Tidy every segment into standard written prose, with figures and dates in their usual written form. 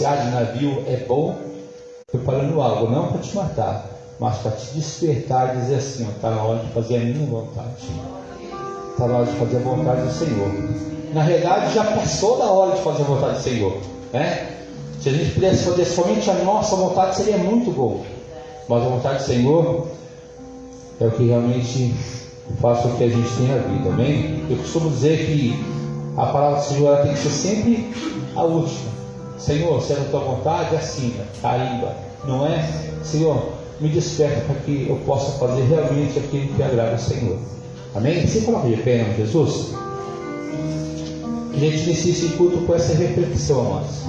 passear de navio é bom, preparando algo, não para te matar, mas para te despertar e dizer assim: está na hora de fazer a minha vontade, está na hora de fazer a vontade do Senhor. Na realidade, já passou da hora de fazer a vontade do Senhor, né? Se a gente pudesse fazer somente a nossa vontade, seria muito bom, mas a vontade do Senhor é o que realmente faz com que a gente tenha vida, amém? Eu costumo dizer que a palavra do Senhor tem que ser sempre a última. Senhor, se é a tua vontade, assina, carimba, não é? Senhor, me desperta para que eu possa fazer realmente aquilo que agrada ao Senhor, amém? Você coloca de pé, em Jesus? A gente inicia esse culto com essa reflexão, amados,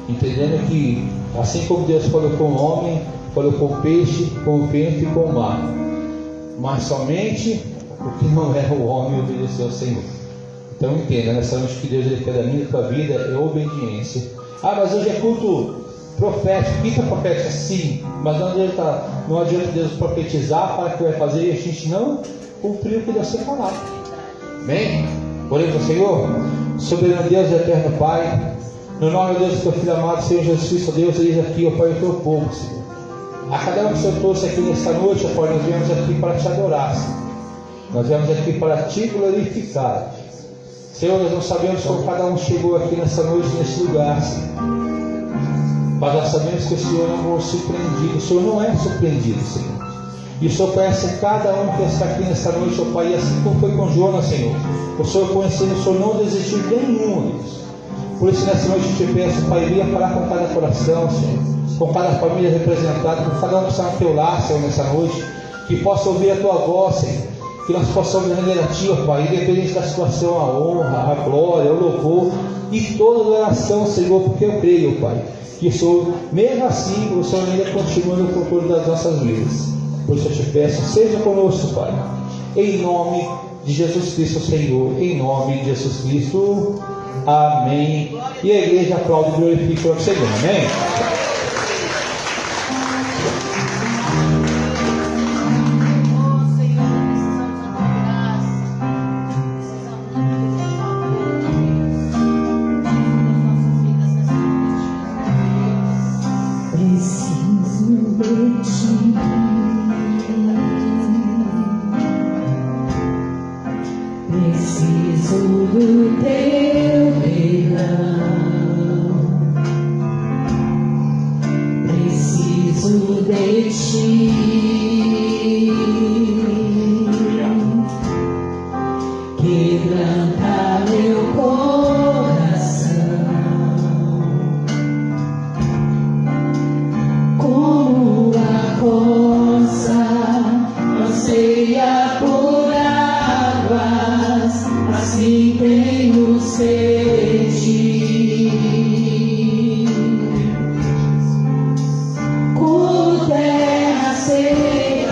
entendendo que assim como Deus falou com o homem, falou com o peixe, com o vento e com o mar, mas somente o que não é o homem obedeceu ao Senhor. Então entenda, nessa noite que Deus quer da minha e da tua vida é obediência. Mas hoje é culto profético, quinta profética, sim, mas não adianta Deus profetizar para que vai fazer e a gente não cumprir o que Deus tem falado. Amém? Oremos ao Senhor. Soberano Deus e eterno Pai, no nome de Deus do teu Filho amado, Senhor Jesus Cristo, Deus, eis aqui, ó Pai, o teu povo, Senhor. A cada um que o Senhor trouxe aqui nesta noite, ó Pai, nós viemos aqui para te adorar, Senhor. Nós viemos aqui para te glorificar. Senhor, nós não sabemos como cada um chegou aqui nessa noite, nesse lugar, Senhor. Mas nós sabemos que o Senhor não é surpreendido. O Senhor não é surpreendido, Senhor. E o Senhor conhece cada um que está aqui nessa noite, ó Pai, e assim como foi com Jonas, Senhor. O Senhor conhecendo, o Senhor não desistiu de nenhum deles. Por isso, nessa noite eu te peço, Pai, venha falar com cada coração, Senhor, com cada família representada, com cada um que está no teu lar, Senhor, nessa noite, que possa ouvir a tua voz, Senhor, que nós possamos render a ti, ó Pai, independente da situação, a honra, a glória, o louvor e toda adoração, Senhor, porque eu creio, Pai, que o Senhor, mesmo assim, o Senhor ainda continua no controle das nossas vidas. Por isso eu te peço, seja conosco, Pai, em nome de Jesus Cristo, Senhor, em nome de Jesus Cristo, amém. E a igreja aplaude e glorifica o Senhor, amém. Como terra seca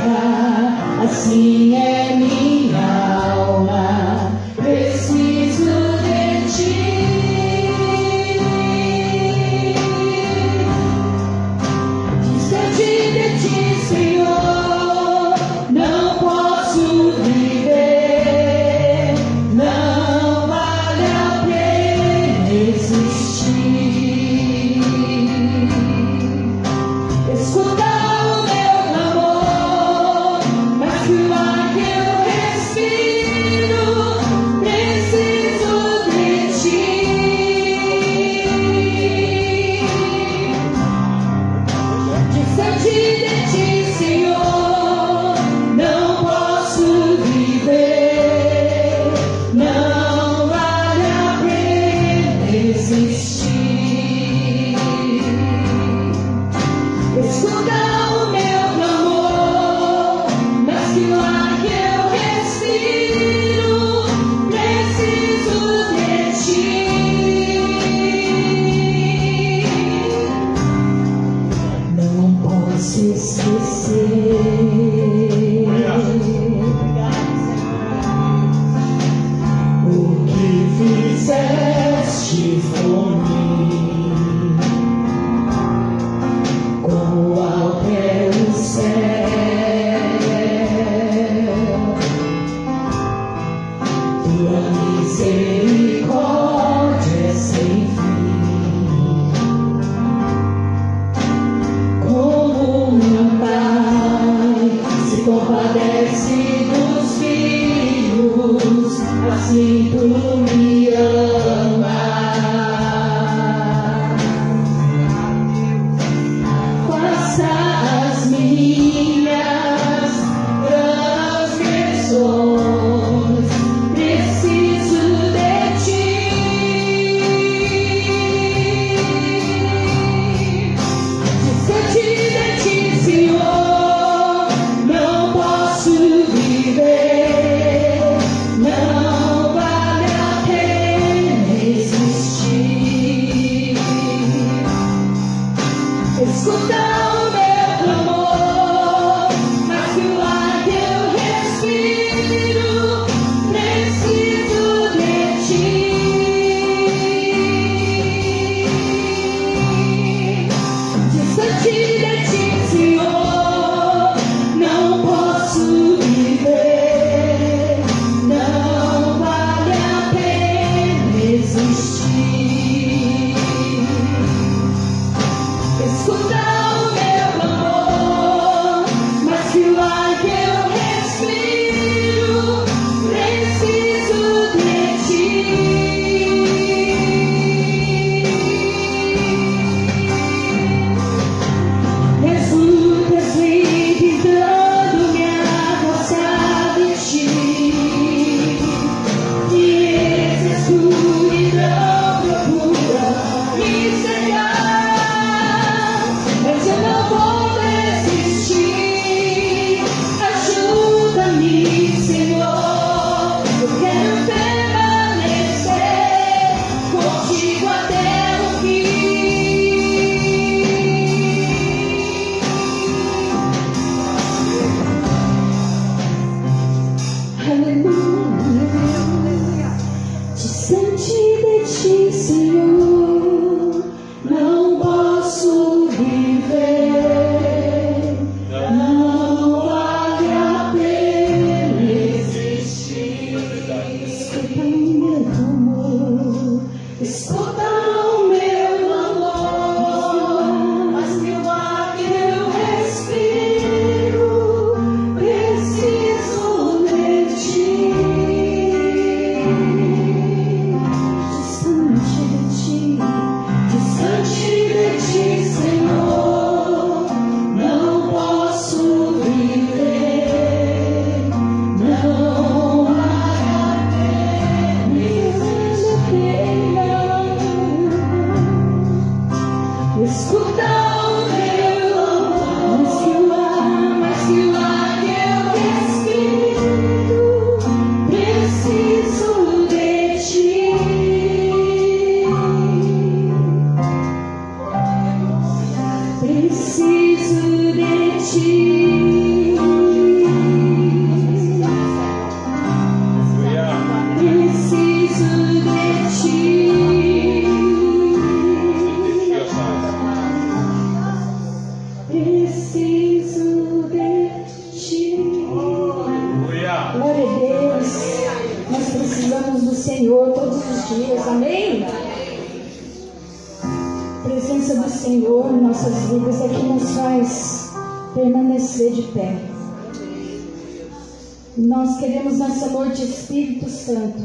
Nós queremos nessa noite, Espírito Santo,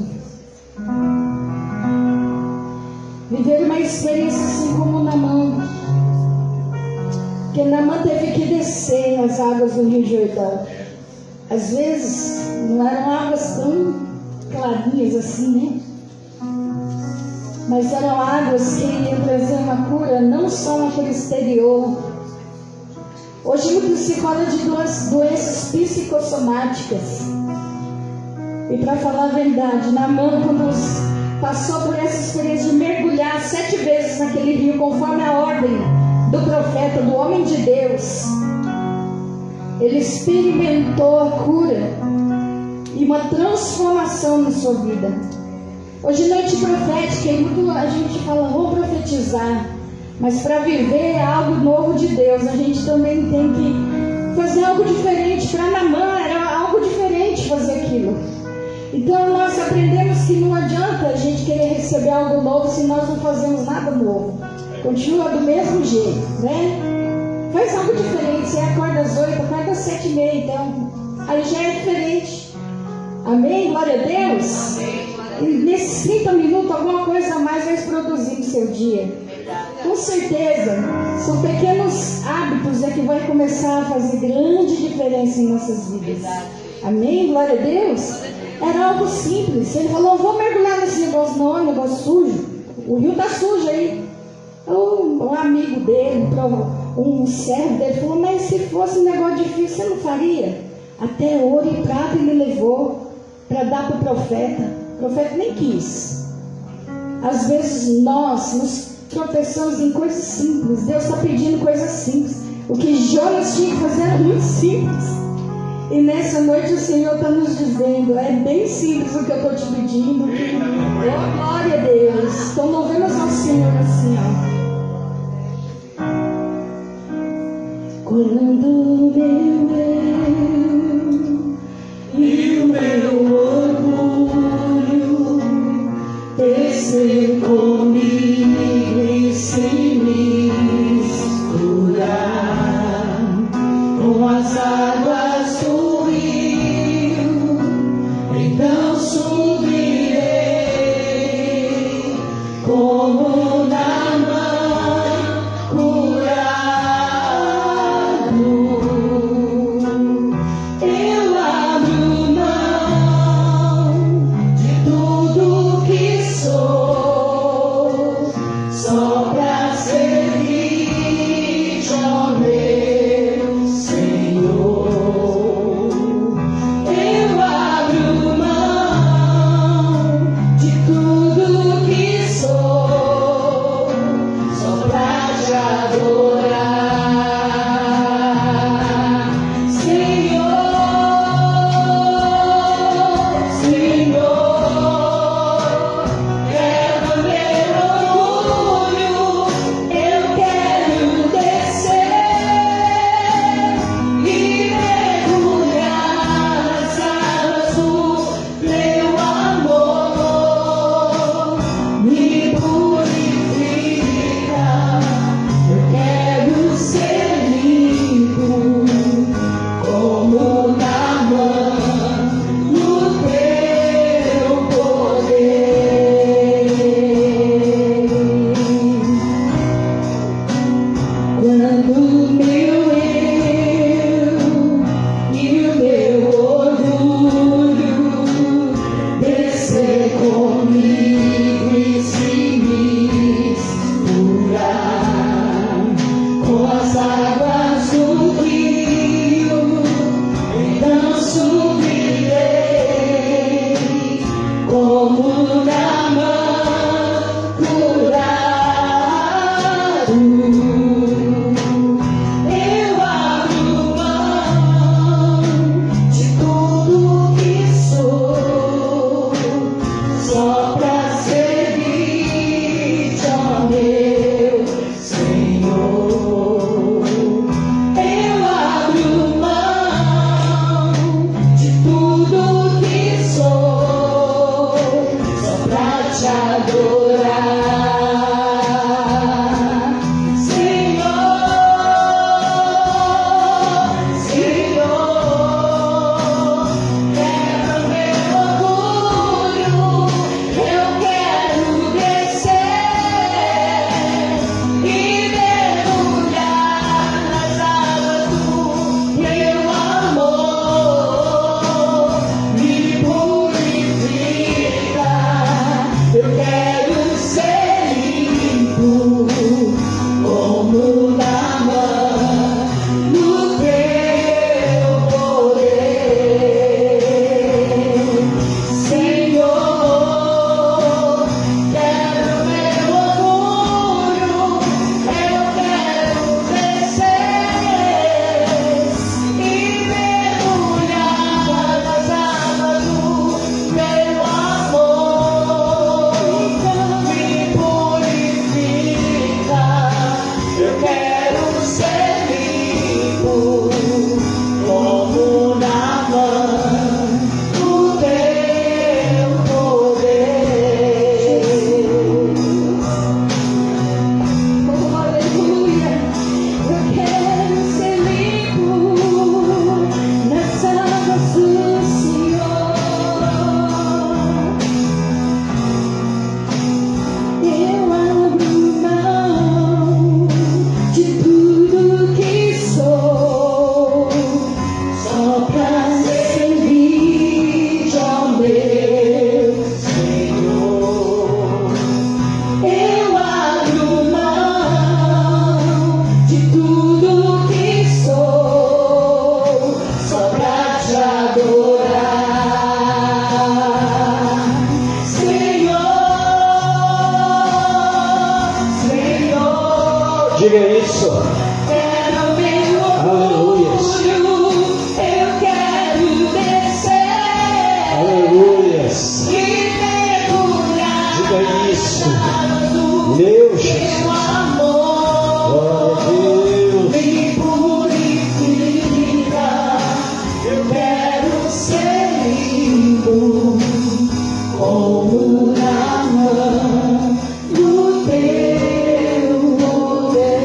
viver uma experiência assim como Naamã, que Naamã teve que descer as águas do Rio Jordão. Às vezes não eram águas tão clarinhas assim, né? Mas eram águas que iam trazer uma cura não só naquele exterior. Hoje muito se fala de doenças psicossomáticas. E para falar a verdade, Naamã, quando passou por essa experiência de mergulhar 7 vezes naquele rio, conforme a ordem do profeta, do homem de Deus, ele experimentou a cura e uma transformação na sua vida. Hoje, noite profética, e muito a gente fala, vou profetizar. Mas para viver algo novo de Deus, a gente também tem que fazer algo diferente. Para Naamã era algo diferente fazer aquilo. Então nós aprendemos que não adianta a gente querer receber algo novo se nós não fazemos nada novo. Continua do mesmo jeito, né? Faz algo diferente. Você acorda às 8, acorda às 7h30, então aí já é diferente. Amém? Glória a Deus. E nesses 30 minutos, alguma coisa a mais vai produzir no seu dia. Com certeza, são pequenos hábitos que vai começar a fazer grande diferença em nossas vidas. Amém? Glória a Deus. Era algo simples. Ele falou, vou mergulhar nesse negócio. Não, é um negócio sujo. O rio está sujo aí. Um amigo dele, um servo dele, falou, mas se fosse um negócio difícil, você não faria? Até ouro e prata ele levou para dar para o profeta. O profeta nem quis. Às vezes nós nos tropeçamos em coisas simples. Deus está pedindo coisas simples. O que Jonas tinha que fazer era muito simples. E nessa noite o Senhor está nos dizendo, é bem simples o que eu estou te pedindo. Oh, glória a Deus. Então louvemos ao Senhor assim, ó. Quando meu eu e o meu orgulho descer comigo e se misturar com as águas do rio, então subirei como Naamã curado. Eu abro mão de tudo que sou, só pra servir, ó meu Senhor. Eu abro mão de tudo que sou, só pra te adorar, Senhor, Senhor. Quebra meu orgulho, eu quero descer e mergulhar nas águas do teu amor. Me purifica, eu quero ser limpo como Naamã no teu poder. Quando meu eu e o meu orgulho descer comigo e se misturar com as águas do rio, então subirei como Naamã curado. Eu abro mão de tudo que sou, só pra servir, ó meu Senhor. Eu abro mão de tudo que sou, só pra te adorar, Senhor. Diga isso. Quero meu Aleluia. orgulho, eu quero descer. Aleluia. E mergulhar Diga isso. no Meu Jesus. teu amor. Glória a Deus. Me purifica. Eu quero ser limpo como na mão do teu poder.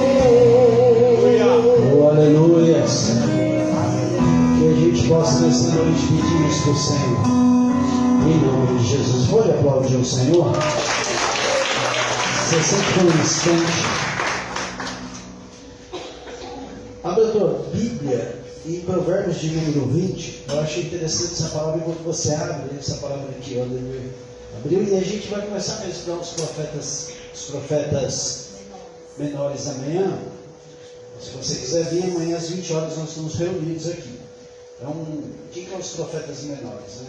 Oh, aleluia. Que a gente possa nessa noite pedir isso para o Senhor. Em nome de Jesus. Pode aplaudir o Senhor? Você sempre por um instante. Abra a tua Bíblia em Provérbios de número 20. Eu achei interessante essa palavra enquanto você abre essa palavra aqui, ó, abriu, e a gente vai começar a estudar os profetas menores amanhã. Se você quiser vir amanhã às 20 horas, nós estamos reunidos aqui. Quem são os profetas menores?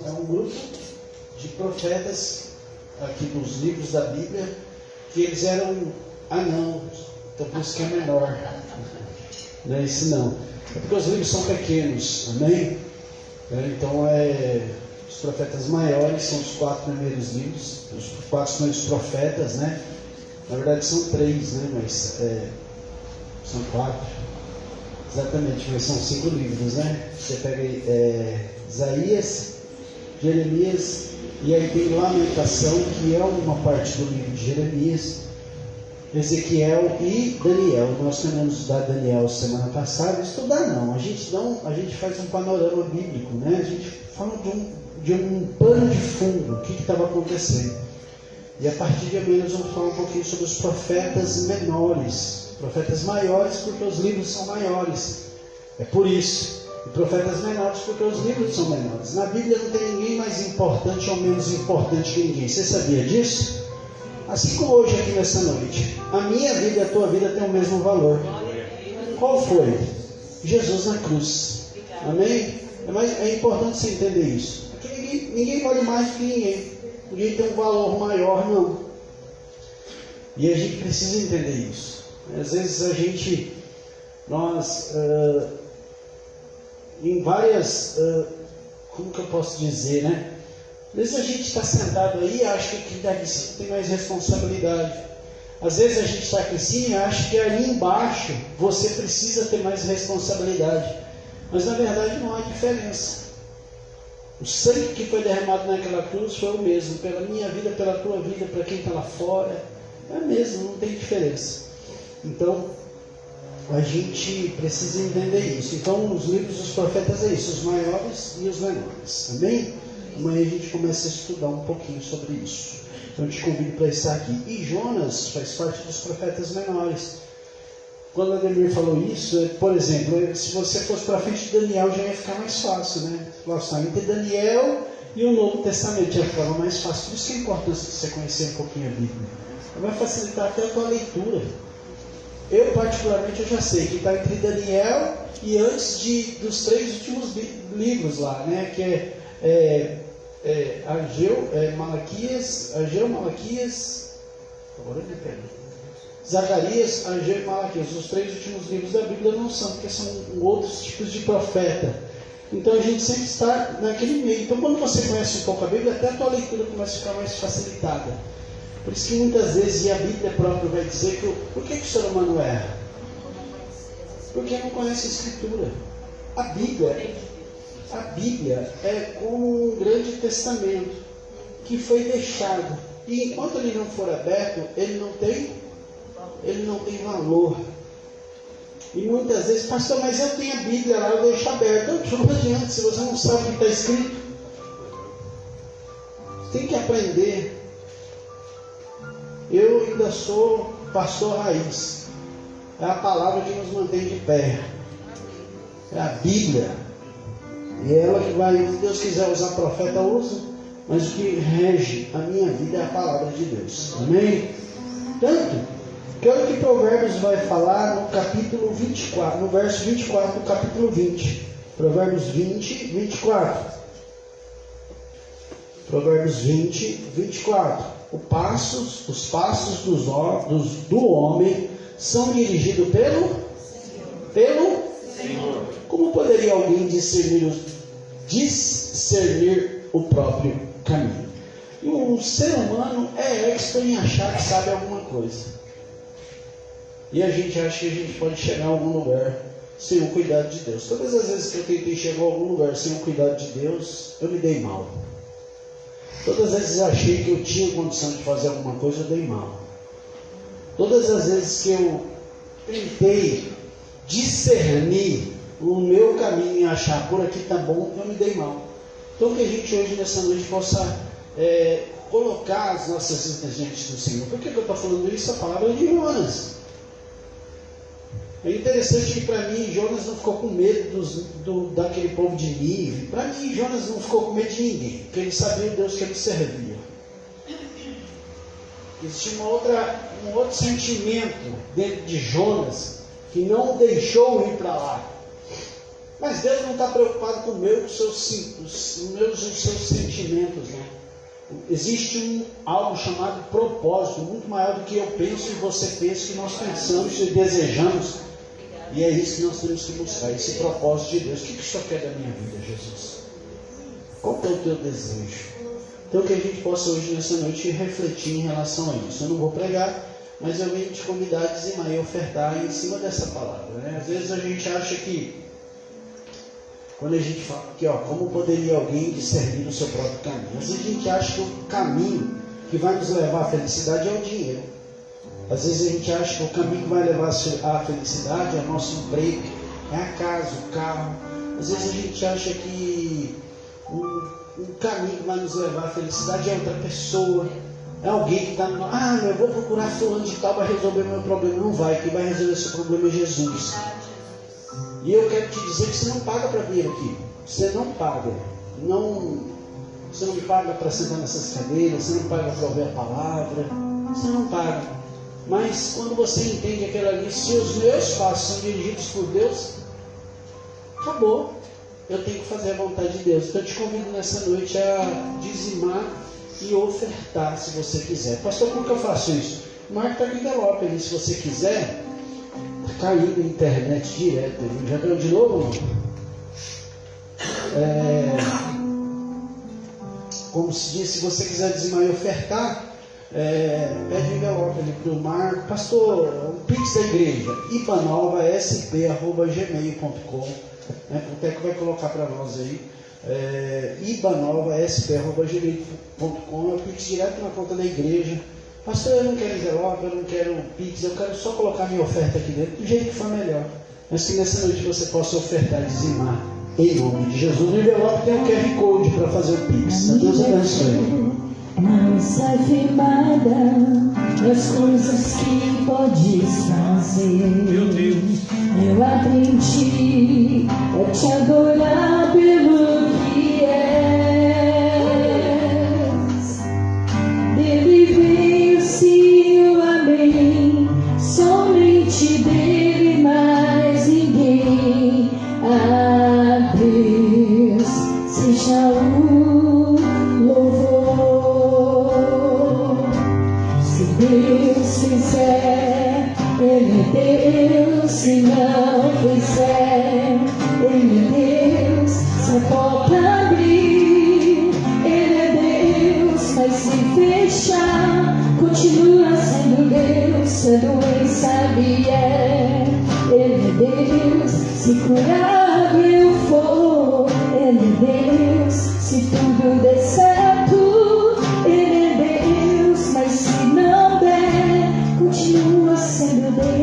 É um grupo de profetas aqui dos livros da Bíblia, que eles eram anãos, então por isso que é menor. Não é isso não. É porque os livros são pequenos, amém? Então os profetas maiores são os 4 primeiros livros, os 4 primeiros profetas, né? Na verdade são 3, né? Mas são 4. Exatamente, mas são 5 livros, né? Você pega Isaías, Jeremias, e aí tem Lamentação, que é uma parte do livro de Jeremias, Ezequiel e Daniel. Nós terminamos de estudar Daniel semana passada. Estudar não, a gente faz um panorama bíblico, né? A gente fala de um pano de fundo, o que estava acontecendo. E a partir de amanhã nós vamos falar um pouquinho sobre os profetas menores. Profetas maiores porque os livros são maiores. É por isso. E profetas menores porque os livros são menores. Na Bíblia não tem ninguém mais importante ou menos importante que ninguém. Você sabia disso? Assim como hoje aqui nessa noite, a minha vida e a tua vida têm o mesmo valor. Qual foi? Jesus na cruz. Amém? É importante você entender isso. Porque ninguém vale mais do que ninguém. Ninguém tem um valor maior, não. E a gente precisa entender isso. Às vezes em várias, como que eu posso dizer, né? Às vezes a gente está sentado aí e acha que daqui cima tem mais responsabilidade. Às vezes a gente está aqui em cima e acha que ali embaixo você precisa ter mais responsabilidade. Mas na verdade não há diferença. O sangue que foi derramado naquela cruz foi o mesmo. Pela minha vida, pela tua vida, para quem está lá fora. É o mesmo, não tem diferença. Então, a gente precisa entender isso. Então, os livros dos profetas é isso, os maiores e os menores. Amém? Amanhã a gente começa a estudar um pouquinho sobre isso. Então, eu te convido para estar aqui. E Jonas faz parte dos profetas menores. Quando a Ademir falou isso, por exemplo, se você fosse para frente de Daniel, já ia ficar mais fácil, né? Nossa, entre Daniel e o Novo Testamento já ficava mais fácil. Por isso que é importante você conhecer um pouquinho a Bíblia. Vai facilitar até a tua leitura. Eu, particularmente, eu já sei que está entre Daniel e antes dos 3 últimos livros lá, né? Que Ageu, Malaquias, agora eu me perdi. Zacarias, Ageu e Malaquias. Os 3 últimos livros da Bíblia não são, porque são outros tipos de profeta. Então a gente sempre está naquele meio. Então quando você conhece um pouco a Bíblia, até a tua leitura começa a ficar mais facilitada. Por isso que muitas vezes, e a Bíblia própria vai dizer que por que o ser humano erra? Porque não conhece a Escritura. A Bíblia é como um grande testamento que foi deixado. E enquanto ele não for aberto, ele não tem valor. E muitas vezes, pastor, mas eu tenho a Bíblia lá, eu deixo aberto. Não adianta, se você não sabe o que está escrito. Você tem que aprender. Eu ainda sou pastor raiz. É a palavra que nos mantém de pé. É a Bíblia. E é ela que vai, se Deus quiser usar profeta, usa. Mas o que rege a minha vida é a palavra de Deus. Amém? Tanto que olha o que Provérbios vai falar no capítulo 24, no verso 24 do capítulo 20. Provérbios 20, 24. Provérbios 20, 24. Os passos do homem são dirigidos pelo Senhor. Como poderia alguém discernir o próprio caminho? E o ser humano é expert em achar que sabe alguma coisa. E a gente acha que a gente pode chegar a algum lugar sem o cuidado de Deus. Todas as vezes que eu tentei chegar a algum lugar sem o cuidado de Deus, eu me dei mal. Todas as vezes eu achei que eu tinha condição de fazer alguma coisa, eu dei mal. Todas as vezes que eu tentei discernir o meu caminho e achar por aqui está bom, eu me dei mal. Então que a gente hoje nessa noite possa colocar as nossas vidas diante do Senhor. Por que eu estou falando isso? A palavra de Jonas. É interessante que para mim Jonas não ficou com medo daquele povo de Nínive. Para mim Jonas não ficou com medo de ninguém, porque ele sabia o Deus que ele servia. Existia um outro sentimento dentro de Jonas que não o deixou ir para lá. Mas Deus não está preocupado com os seus sentimentos, né? Existe algo chamado propósito, muito maior do que eu penso e você pensa, que nós pensamos e desejamos. E é isso que nós temos que buscar, esse propósito de Deus. O que o Senhor quer da minha vida, Jesus? Qual é o teu desejo? Então que a gente possa hoje, nessa noite, refletir em relação a isso. Eu não vou pregar, mas eu venho te convidar a dizimar e ofertar em cima dessa palavra, né? Às vezes a gente acha que, quando a gente fala aqui, como poderia alguém discernir o seu próprio caminho? Às vezes a gente acha que o caminho que vai nos levar à felicidade é o dinheiro. Às vezes a gente acha que o caminho que vai levar à felicidade é o nosso emprego, é a casa, o carro. Às vezes a gente acha que o caminho que vai nos levar à felicidade é outra pessoa, é alguém que está eu vou procurar fulano de tal para resolver meu problema. Não vai, quem vai resolver seu problema é Jesus. E eu quero te dizer que você não paga para vir aqui. Você não paga. Você não paga para sentar nessas cadeiras, você não paga para ouvir a palavra, você não paga. Mas quando você entende aquilo ali, se os meus passos são dirigidos por Deus, acabou. Eu tenho que fazer a vontade de Deus. Então eu te convido nessa noite a dizimar e ofertar, se você quiser. Pastor, como que eu faço isso? Marca aqui envelope ali, se você quiser. Caindo na internet direto. Já caiu de novo? Como se diz, se você quiser dizimar e ofertar, pede envelope ali para o Marco. Pastor, o Pix da igreja, ibanovasp@gmail.com. O Teco vai colocar para nós aí. ibanovasp@gmail.com. É o Pix direto na conta da igreja. Pastor, eu não quero envelope, eu não quero Pix, eu quero só colocar minha oferta aqui dentro, do jeito que for melhor. Mas que nessa noite você possa ofertar e dizimar, em nome de Jesus. No envelope tem um QR Code para fazer o Pix. Deus abençoe. Mansa firmada nas coisas que podes fazer. Meu Deus. Eu aprendi a te adorar pelo que és. Dele vence o amém, somente dele, mais ninguém. A Deus seja o louvor. Se Deus fizer, Ele é Deus. Se não fizer, Ele é Deus. Se a porta abrir, Ele é Deus. Mas se fechar, continua sendo Deus. Se a doença vier, Ele é Deus. Se curar eu for, Ele é Deus. Se tudo der certo, Ele é Deus. Mas se não der, continua sendo Deus.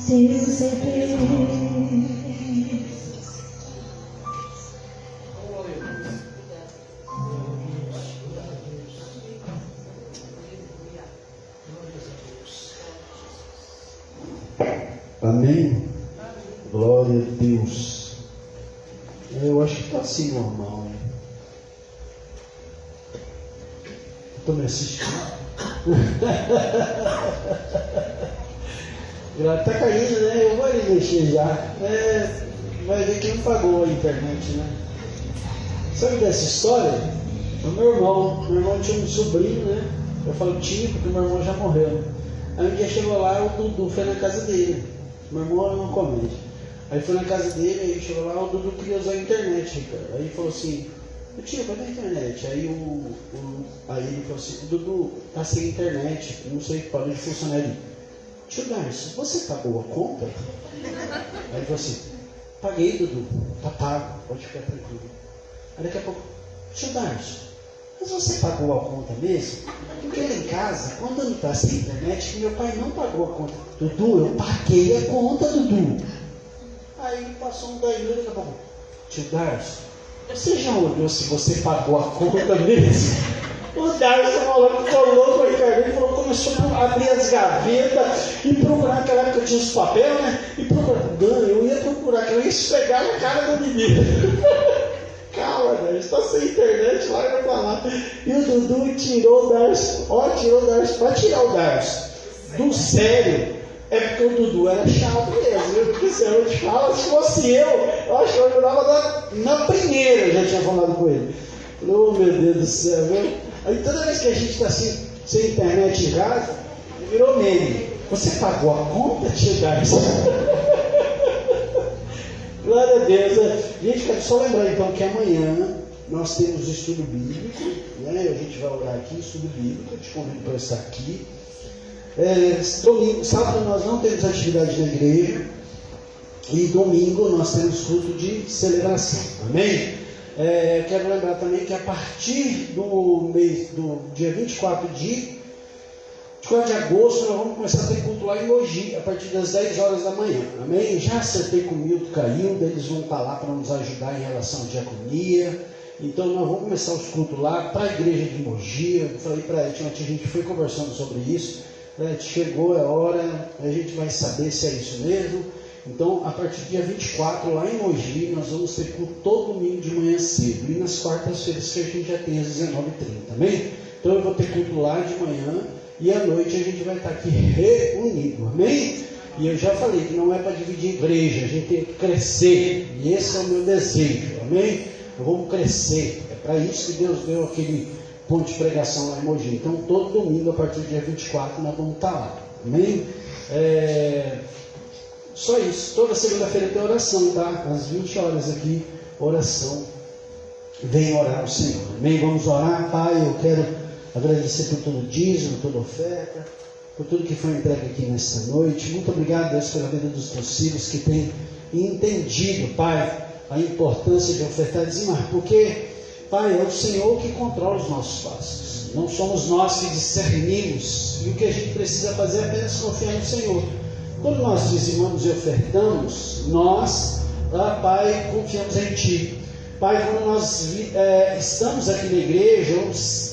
Deus é Deus. Amém? Glória a Deus. Eu acho que está assim normal, né? Estou me assistindo. Está caindo, né? Eu vou ali mexer já. Vai ver que não pagou a internet, né? Sabe dessa história? O meu irmão tinha um sobrinho, né? Eu falo tinha porque meu irmão já morreu. Aí um dia chegou lá, o Dudu foi na casa dele. Meu irmão é uma comédia. Aí foi na casa dele, aí chegou lá, o Dudu queria usar a internet, Ricardo. Aí ele falou assim, tio, cadê a internet? Aí ele falou assim, Dudu, tá sem internet, não sei, parou de funcionar ali. Tio Darcio, você pagou a conta? Aí ele falou assim, paguei, Dudu, tá pago, pode ficar tranquilo. Aí daqui a pouco, tio Darcio, mas você pagou a conta mesmo? Porque lá em casa, quando não tá sem internet, meu pai não pagou a conta. Dudu, eu paguei a conta, Dudu. Aí passou um 10 minutos, daqui a pouco, tio Darcio, você já olhou se você pagou a conta mesmo? O Darcio falou que ficou louco, Ricardo. Ele falou, começou a abrir as gavetas e procurar, naquela época tinha os papéis, né? E procurar. Eu ia procurar, que eu ia esfregar na cara do menino. Calma, Darcio, está sem internet, larga pra lá. E o Dudu tirou o Darcio, pode tirar o Darcio do sério. É porque o Dudu era chato mesmo, viu? Porque se eu te falo, se fosse eu acho que eu ajudava na primeira, eu já tinha falado com ele. Oh, meu Deus do céu, viu? Aí toda vez que a gente está assim, sem internet e gás, virou meme. Você pagou a conta, tio Darcio? Glória a Deus. Gente, quero só lembrar então que amanhã nós temos estudo bíblico, né? A gente vai orar aqui, estudo bíblico, eu te convido para estar aqui. Sábado nós não temos atividade na igreja e domingo nós temos culto de celebração, amém? Quero lembrar também que a partir do dia 24 de agosto nós vamos começar a ter culto lá em Mogi, a partir das 10 horas da manhã, amém? Já acertei com o Milton Cailda, eles vão estar lá para nos ajudar em relação à diaconia. Então nós vamos começar os cultos lá para a igreja de Mogi. Eu falei para a gente foi conversando sobre isso. Chegou a hora, a gente vai saber se é isso mesmo. Então, a partir do dia 24, lá em Mogi, nós vamos ter culto todo domingo de manhã cedo. E nas quartas-feiras que a gente já tem às 19h30, amém? Então, eu vou ter culto lá de manhã e à noite a gente vai estar aqui reunido, amém? E eu já falei que não é para dividir igreja, a gente tem que crescer. E esse é o meu desejo, amém? Vamos crescer. É para isso que Deus deu aquele ponto de pregação lá em Mogi. Então, todo domingo, a partir do dia 24, nós vamos estar lá. Amém? Só isso. Toda segunda-feira tem oração, tá? Às 20 horas aqui, oração. Vem orar ao Senhor. Amém? Vamos orar. Pai, eu quero agradecer por todo o dízimo, toda oferta, por tudo que foi entregue aqui nesta noite. Muito obrigado, Deus, pela vida dos teus filhos que têm entendido, Pai, a importância de ofertar e dizimar. Porque, Pai, é o Senhor que controla os nossos passos. Não somos nós que discernimos. E o que a gente precisa fazer é apenas confiar no Senhor. Quando nós dizimamos e ofertamos, nós, Pai, confiamos em Ti. Pai, quando nós estamos aqui na igreja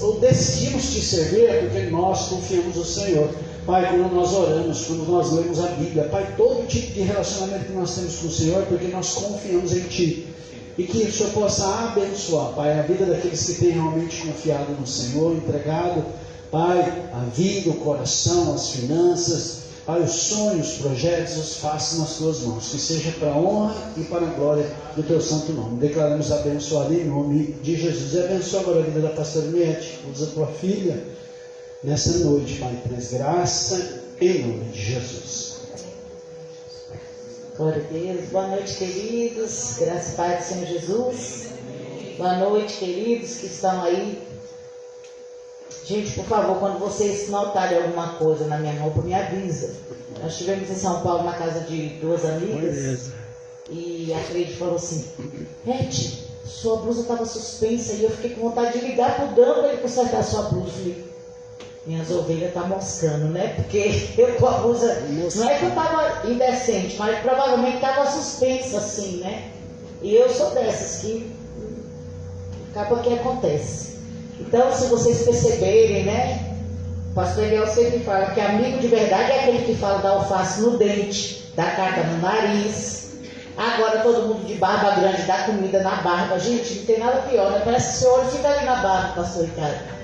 ou decidimos Te servir, é porque nós confiamos no Senhor. Pai, quando nós oramos, quando nós lemos a Bíblia, Pai, todo tipo de relacionamento que nós temos com o Senhor é porque nós confiamos em Ti. E que o Senhor possa abençoar, Pai, a vida daqueles que têm realmente confiado no Senhor, entregado, Pai, a vida, o coração, as finanças, Pai, os sonhos, os projetos, os faças nas Tuas mãos. Que seja para a honra e para a glória do Teu santo nome. Declaramos abençoado em nome de Jesus. E abençoa agora a vida da pastora Miete, usa a Tua filha, nessa noite, Pai, traz graça em nome de Jesus. Glória a Deus. Boa noite, queridos. Graças e paz do Senhor Jesus. Boa noite, queridos que estão aí. Gente, por favor, quando vocês notarem alguma coisa na minha roupa, me avisa. Nós estivemos em São Paulo na casa de duas amigas. E a Cleide falou assim: Pet, sua blusa estava suspensa. E eu fiquei com vontade de ligar pro Dan para ele consertar a sua blusa. Eu falei: minhas ovelhas estão moscando, né? Porque eu com a blusa, não é que eu estava indecente, mas provavelmente estava suspensa assim, né? E eu sou dessas que acaba que acontece. Então, se vocês perceberem, né? O pastor Eliel sempre fala que amigo de verdade é aquele que fala da alface no dente, da carta no nariz. Agora todo mundo de barba grande dá comida na barba. Gente, não tem nada pior, né? Parece que seu olho fica ali na barba, pastor Ricardo.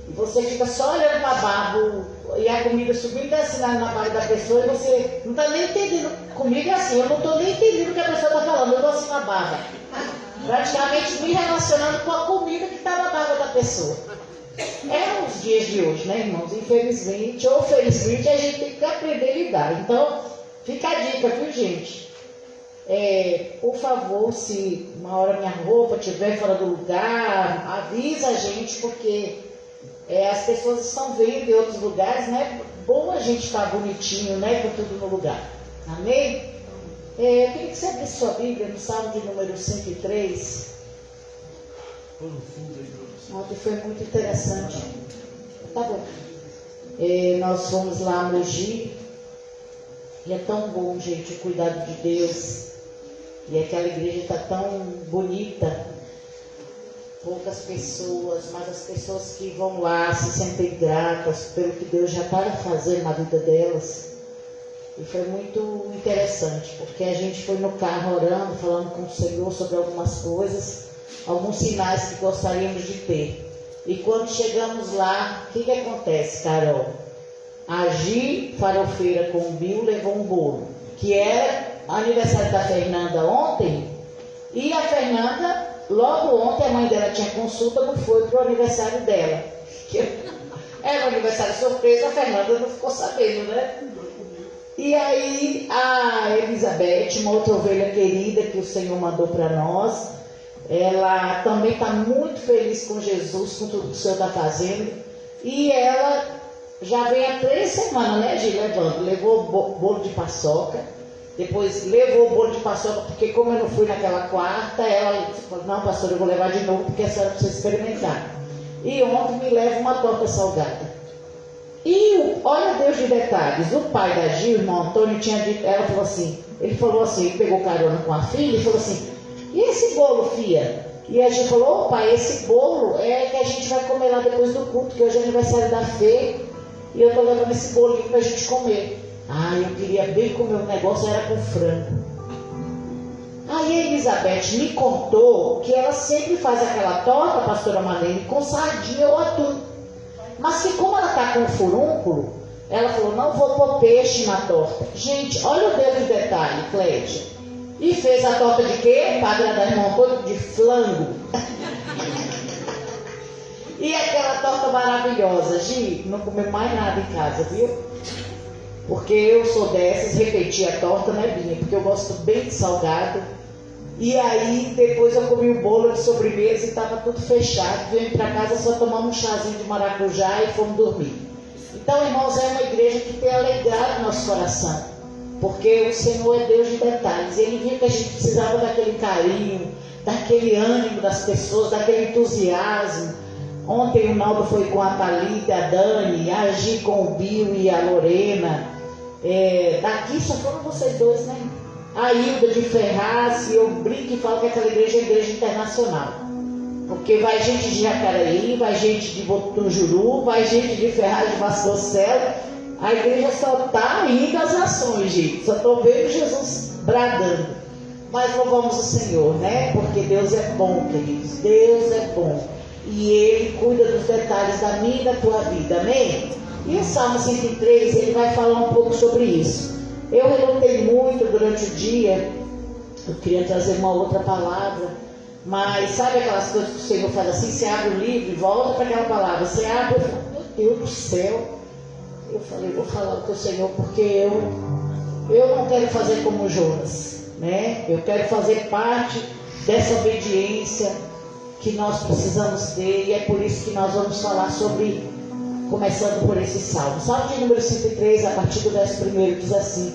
E você fica só olhando para a barba e a comida subindo e descendo na barba da pessoa e você não está nem entendendo. Comigo é assim, eu não estou nem entendendo o que a pessoa está falando, eu estou assim na barba. Praticamente me relacionando com a comida que está na barba da pessoa. É os dias de hoje, né, irmãos? Infelizmente ou felizmente, a gente tem que aprender a lidar. Então, fica a dica, viu, gente? Por favor, se uma hora minha roupa estiver fora do lugar, avisa a gente, porque as pessoas estão vendo em outros lugares, né? Bom a gente estar bonitinho, né? Com tudo no lugar. Amém? Eu queria que você abrisse sua Bíblia no Salmo de número 103. Ontem foi muito interessante. Tá bom. Nós fomos lá no Mogi. E é tão bom, gente, o cuidado de Deus. E aquela igreja está tão bonita. Poucas pessoas, mas as pessoas que vão lá se sentem gratas pelo que Deus já está fazendo na vida delas. E foi muito interessante, porque a gente foi no carro orando, falando com o Senhor sobre algumas coisas, alguns sinais que gostaríamos de ter. E quando chegamos lá, o que acontece, Carol? A Gi, farofeira com o Bill, levou um bolo, que era aniversário da Fernanda ontem, e a Fernanda, logo ontem, a mãe dela tinha consulta, não foi para o aniversário dela. Era um aniversário surpresa, a Fernanda não ficou sabendo, né? E aí a Elizabeth, uma outra ovelha querida que o Senhor mandou para nós, ela também está muito feliz com Jesus, com tudo que o Senhor está fazendo. E ela já vem há 3 semanas, né, Gi, levando. Levou bolo de paçoca, depois levou o bolo de paçoca, porque como eu não fui naquela quarta, ela falou, não, pastor, eu vou levar de novo, porque a senhora precisa experimentar. E ontem me leva uma torta salgada. E olha Deus de detalhes, o pai da Gil, o irmão Antônio, tinha dito, ele falou assim, ele pegou carona com a filha e falou assim, e esse bolo, filha? E a Gil falou, opa, esse bolo é que a gente vai comer lá depois do culto, que hoje é aniversário da Fê, e eu tô levando esse bolinho pra gente comer. Eu queria bem comer, o negócio era com frango. Aí a Elizabeth me contou que ela sempre faz aquela torta, pastora Marlene, com sardinha ou atum. Mas que como ela está com o furúnculo, ela falou, não vou pôr peixe na torta. Gente, olha o dedo de detalhe, Clédia. E fez a torta de quê? Para agradar irmão todo de flango. E aquela torta maravilhosa. Gi, não comeu mais nada em casa, viu? Porque eu sou dessas, repetir a torta não é minha, porque eu gosto bem de salgado. E aí, depois eu comi um bolo de sobremesa e estava tudo fechado. Vim para casa, só tomamos um chazinho de maracujá e fomos dormir. Então, irmãos, é uma igreja que tem alegrado nosso coração. Porque o Senhor é Deus de detalhes. Ele viu que a gente precisava daquele carinho, daquele ânimo das pessoas, daquele entusiasmo. Ontem o Naldo foi com a Thalita, a Dani, a Gi com o Bill e a Lorena. Daqui só foram vocês dois, né? A Hilda de Ferraz, e eu brinco e falo que aquela igreja é igreja internacional. Porque vai gente de Jacareí, vai gente de Botucatu, vai gente de Ferraz de Vasconcelos. A igreja só está indo às ações, gente. Só estou vendo Jesus bradando. Mas louvamos o Senhor, né? Porque Deus é bom, queridos. Deus é bom. E Ele cuida dos detalhes da minha e da tua vida, amém? E o Salmo 103, ele vai falar um pouco sobre isso. Eu relutei muito durante o dia, eu queria trazer uma outra palavra, mas sabe aquelas coisas que o Senhor faz assim, você abre o livro e volta para aquela palavra, você abre, eu falo, meu Deus do céu, eu falei, vou falar com o Senhor, porque eu não quero fazer como Jonas, né? Eu quero fazer parte dessa obediência que nós precisamos ter, e é por isso que nós vamos falar sobre, começando por esse salmo. Salmo de número 103, a partir do verso 1, diz assim: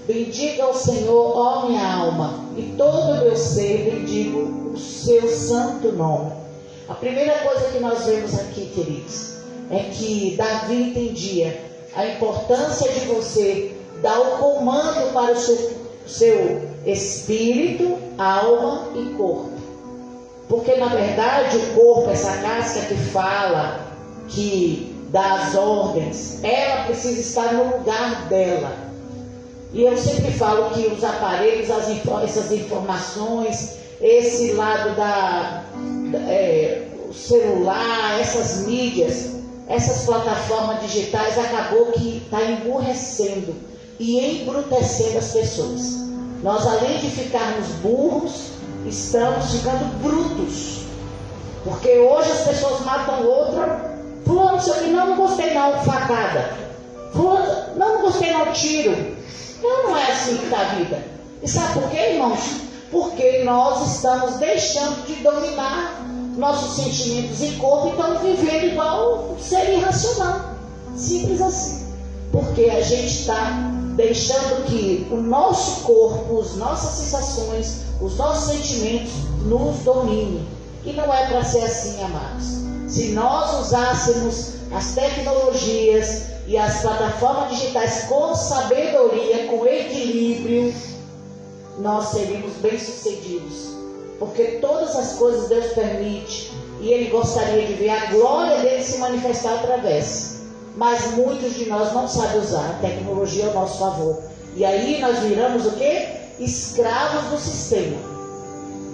bendiga ao Senhor, ó minha alma, e todo o meu ser bendigo o seu santo nome. A primeira coisa que nós vemos aqui, queridos, é que Davi entendia a importância de você dar o comando para o seu espírito, alma e corpo. Porque na verdade o corpo, essa casca que fala, que dá as ordens, ela precisa estar no lugar dela. E eu sempre falo que os aparelhos, essas informações, esse lado o celular, essas mídias, essas plataformas digitais, acabou que está emburrecendo e embrutecendo as pessoas. Nós, além de ficarmos burros, estamos ficando brutos. Porque hoje as pessoas matam outra Fulano, não sei o que, não gostei não, facada. Fulano, não gostei não, tiro. Não é assim que está a vida. E sabe por quê, irmãos? Porque nós estamos deixando de dominar nossos sentimentos e corpo e estamos vivendo igual um ser irracional. Simples assim. Porque a gente está deixando que o nosso corpo, as nossas sensações, os nossos sentimentos nos dominem. E não é para ser assim, amados. Se nós usássemos as tecnologias e as plataformas digitais com sabedoria, com equilíbrio, nós seríamos bem-sucedidos. Porque todas as coisas Deus permite e Ele gostaria de ver a glória dele se manifestar através. Mas muitos de nós não sabem usar a tecnologia ao nosso favor. E aí nós viramos o quê? Escravos do sistema.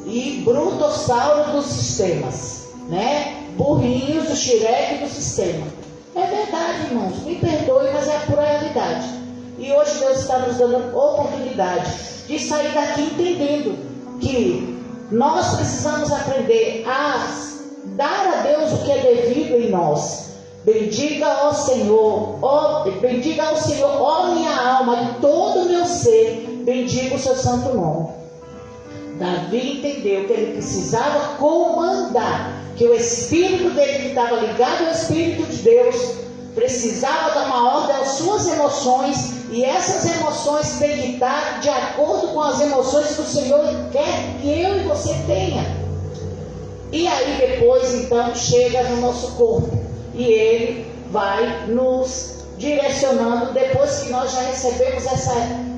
E brutossauros dos sistemas. Né? Burrinhos do xireque do sistema. É verdade, irmãos. Me perdoe, mas é a pura realidade. E hoje Deus está nos dando oportunidade de sair daqui entendendo que nós precisamos aprender a dar a Deus o que é devido em nós. Bendiga ao Senhor, bendiga ao Senhor, ó minha alma, e todo o meu ser, bendiga o seu santo nome. Davi entendeu que ele precisava comandar, que o espírito dele que estava ligado ao Espírito de Deus, precisava dar uma ordem às suas emoções, e essas emoções têm que estar de acordo com as emoções que o Senhor quer que eu e você tenha. E aí depois então chega no nosso corpo. E Ele vai nos direcionando depois que nós já recebemos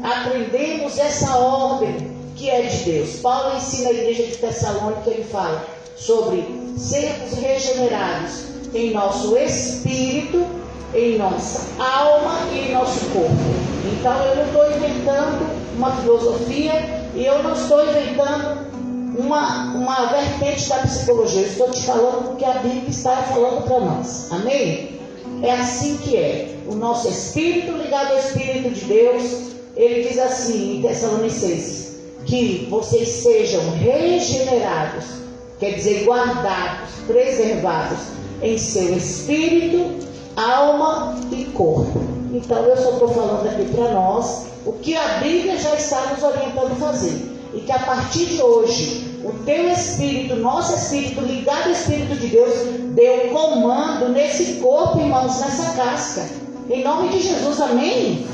aprendemos essa ordem que é de Deus. Paulo ensina a igreja de Tessalônica, ele fala sobre sermos regenerados em nosso espírito, em nossa alma e em nosso corpo. Então eu não estou inventando uma filosofia e eu não estou inventando uma vertente da psicologia. Eu estou te falando o que a Bíblia está falando para nós. Amém? É assim que é. O nosso espírito ligado ao Espírito de Deus, ele diz assim em Tessalonicenses, que vocês sejam regenerados, quer dizer, guardados, preservados em seu espírito, alma e corpo. Então eu só estou falando aqui para nós o que a Bíblia já está nos orientando a fazer. E que a partir de hoje, o teu espírito, nosso espírito ligado ao Espírito de Deus, dê um comando nesse corpo, irmãos, nessa casca. Em nome de Jesus, amém?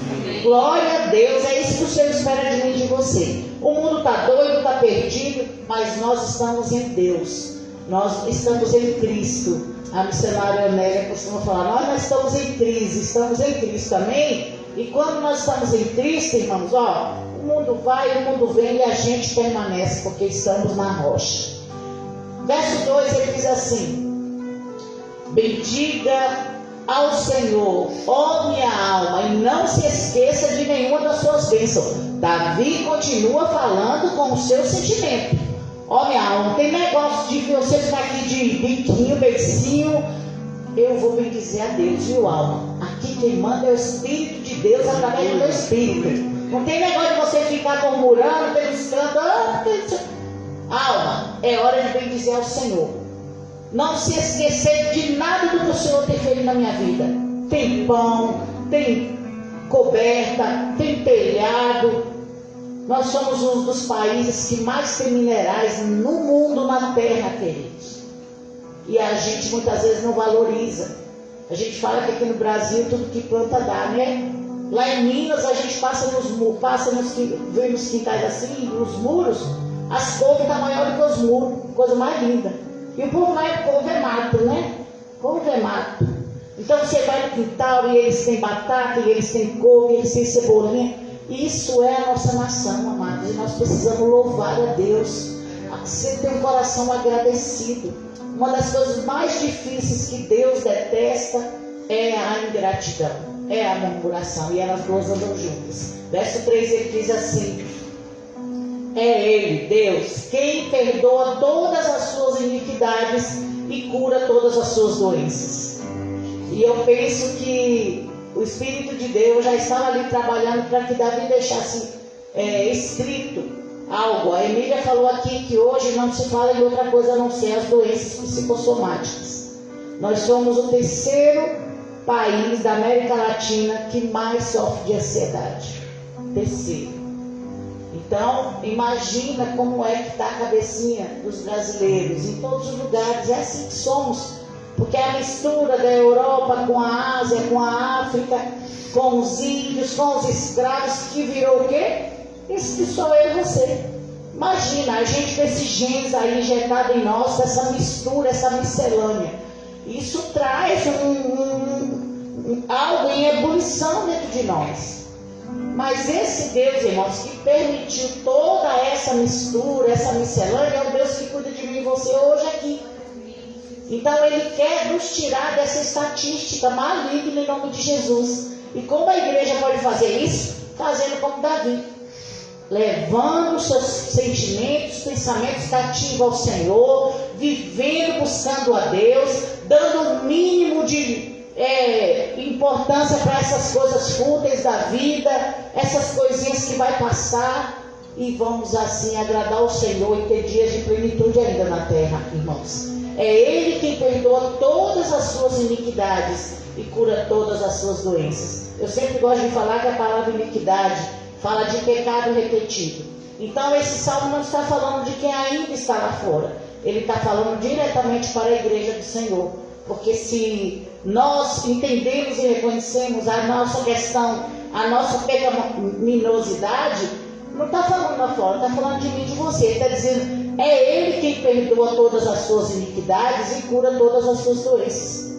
Glória a Deus, é isso que o Senhor espera de mim e de você. O mundo está doido, está perdido, mas nós estamos em Deus. Nós estamos em Cristo. A missionária Amélia costuma falar, nós estamos em Cristo, amém? E quando nós estamos em Cristo, irmãos, o mundo vai, o mundo vem e a gente permanece, porque estamos na rocha. Verso 2, ele diz assim: bendiga ao Senhor, ó minha alma, e não se esqueça de nenhuma das suas bênçãos. Davi continua falando com o seu sentimento. Ó minha alma, não tem negócio de você ficar aqui de biquinho, beicinho. Eu vou bendizer a Deus, viu, alma? Aqui quem manda é o Espírito de Deus através do meu Espírito. Não tem negócio de você ficar murmurando, pensando. Alma, é hora de bendizer ao Senhor. Não se esquecer de nada do que o Senhor tem feito na minha vida. Tem pão, tem coberta, tem telhado. Nós somos um dos países que mais tem minerais no mundo, na terra, queridos. E a gente muitas vezes não valoriza. A gente fala que aqui no Brasil tudo que planta dá, né? Lá em Minas a gente vê nos quintais assim, nos muros, as couves estão maiores do que os muros, coisa mais linda. E o povo lá couve é mato, né? Couve é mato. Então você vai no quintal e eles têm batata, e eles têm couve, e eles têm cebolinha. Isso é a nossa nação, amados. E nós precisamos louvar a Deus. Você tem um coração agradecido. Uma das coisas mais difíceis que Deus detesta é a ingratidão, é a murmuração. E elas duas andam juntas. Verso 3 ele diz assim: é Ele, Deus, quem perdoa todas as suas iniquidades e cura todas as suas doenças. E eu penso que o Espírito de Deus já estava ali trabalhando para que Davi deixasse escrito algo. A Emília falou aqui que hoje não se fala em outra coisa a não ser as doenças psicossomáticas. Nós somos o terceiro país da América Latina que mais sofre de ansiedade. Terceiro. Então, imagina como é que está a cabecinha dos brasileiros. Em todos os lugares, é assim que somos. Porque é a mistura da Europa com a Ásia, com a África, com os índios, com os escravos, que virou o quê? Isso que sou eu e você. Imagina, a gente com esses genes aí injetados em nós, essa mistura, essa miscelânea. Isso traz algo em ebulição dentro de nós. Mas esse Deus, irmãos, que permitiu toda essa mistura, essa miscelânea, é o Deus que cuida de mim e você hoje aqui. Então Ele quer nos tirar dessa estatística maligna em nome de Jesus. E como a igreja pode fazer isso? Fazendo como Davi. Levando os seus sentimentos, pensamentos cativos ao Senhor, vivendo, buscando a Deus, dando o mínimo de importância para essas coisas fúteis da vida, essas coisinhas que vai passar, e vamos assim agradar o Senhor e ter dias de plenitude ainda na terra, irmãos. É Ele quem perdoa todas as suas iniquidades e cura todas as suas doenças. Eu sempre gosto de falar que a palavra iniquidade fala de pecado repetido. Então esse salmo não está falando de quem ainda está lá fora. Ele está falando diretamente para a igreja do Senhor. Porque se nós entendemos e reconhecemos a nossa questão, a nossa pecaminosidade, não está falando lá fora, está falando de mim e de você. Ele está dizendo, é Ele quem perdoa todas as suas iniquidades e cura todas as suas doenças.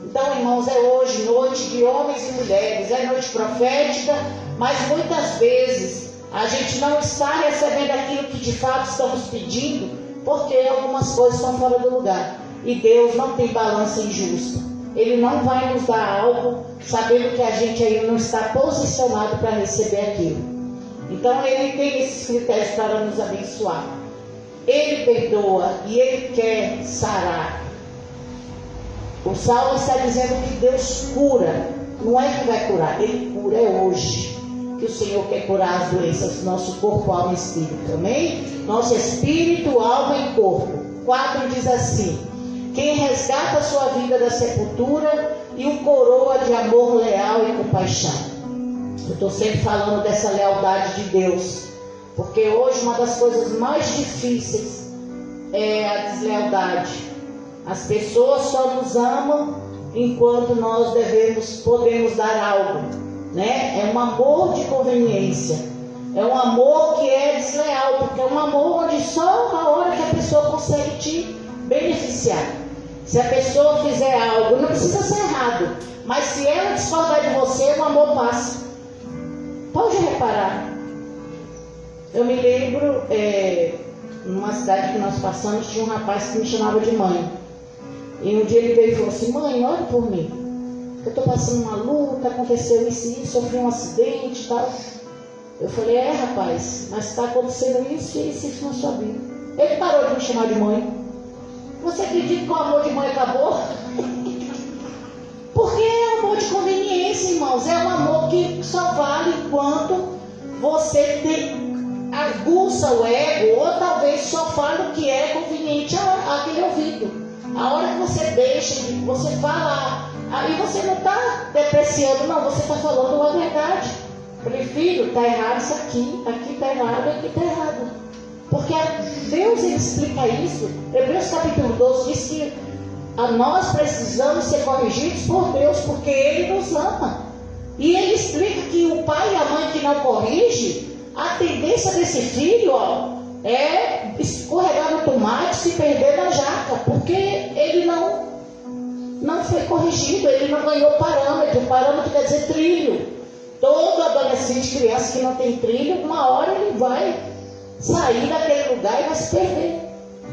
Então, irmãos, é hoje noite de homens e mulheres, é noite profética, mas muitas vezes a gente não está recebendo aquilo que de fato estamos pedindo, porque algumas coisas estão fora do lugar. E Deus não tem balança injusta. Ele não vai nos dar algo sabendo que a gente ainda não está posicionado para receber aquilo. Então Ele tem esses critérios para nos abençoar. Ele perdoa e Ele quer sarar. O Salmo está dizendo que Deus cura. Não é que vai curar, Ele cura, é hoje que o Senhor quer curar as doenças do nosso corpo, alma e espírito. Amém? Nosso espírito, alma e corpo. 4 diz assim: quem resgata a sua vida da sepultura e o coroa de amor leal e compaixão. Eu estou sempre falando dessa lealdade de Deus, porque hoje uma das coisas mais difíceis é a deslealdade. As pessoas só nos amam enquanto nós podemos dar algo, né? É um amor de conveniência, é um amor que é desleal, porque é um amor onde só a hora que a pessoa consegue te beneficiar. Se a pessoa fizer algo, não precisa ser errado, mas se ela discordar de você, o amor passa. Pode reparar. Eu me lembro, numa cidade que nós passamos, tinha um rapaz que me chamava de mãe. E um dia ele veio e falou assim: mãe, ore por mim. Eu estou passando uma luta, aconteceu isso e isso, sofri um acidente e tal. Eu falei: rapaz, mas está acontecendo isso e isso na sua vida. Ele parou de me chamar de mãe. Você acredita que o amor de mãe acabou? Porque é um amor de conveniência, irmãos. É um amor que só vale enquanto você aguça o ego, ou talvez só fale o que é conveniente àquele ouvido. A hora que você deixa, você fala, aí você não está depreciando, não, você está falando a verdade. Eu falei: filho, está errado isso aqui está errado, aqui está errado. Porque Deus, Ele explica isso. Hebreus capítulo 12 diz que nós precisamos ser corrigidos por Deus, porque Ele nos ama. E Ele explica que o pai e a mãe que não corrige, a tendência desse filho é escorregar no tomate, se perder na jaca, porque ele não foi corrigido, ele não ganhou parâmetro. Parâmetro quer dizer trilho. Todo adolescente, criança que não tem trilho, uma hora ele vai sair daquele lugar e vai se perder.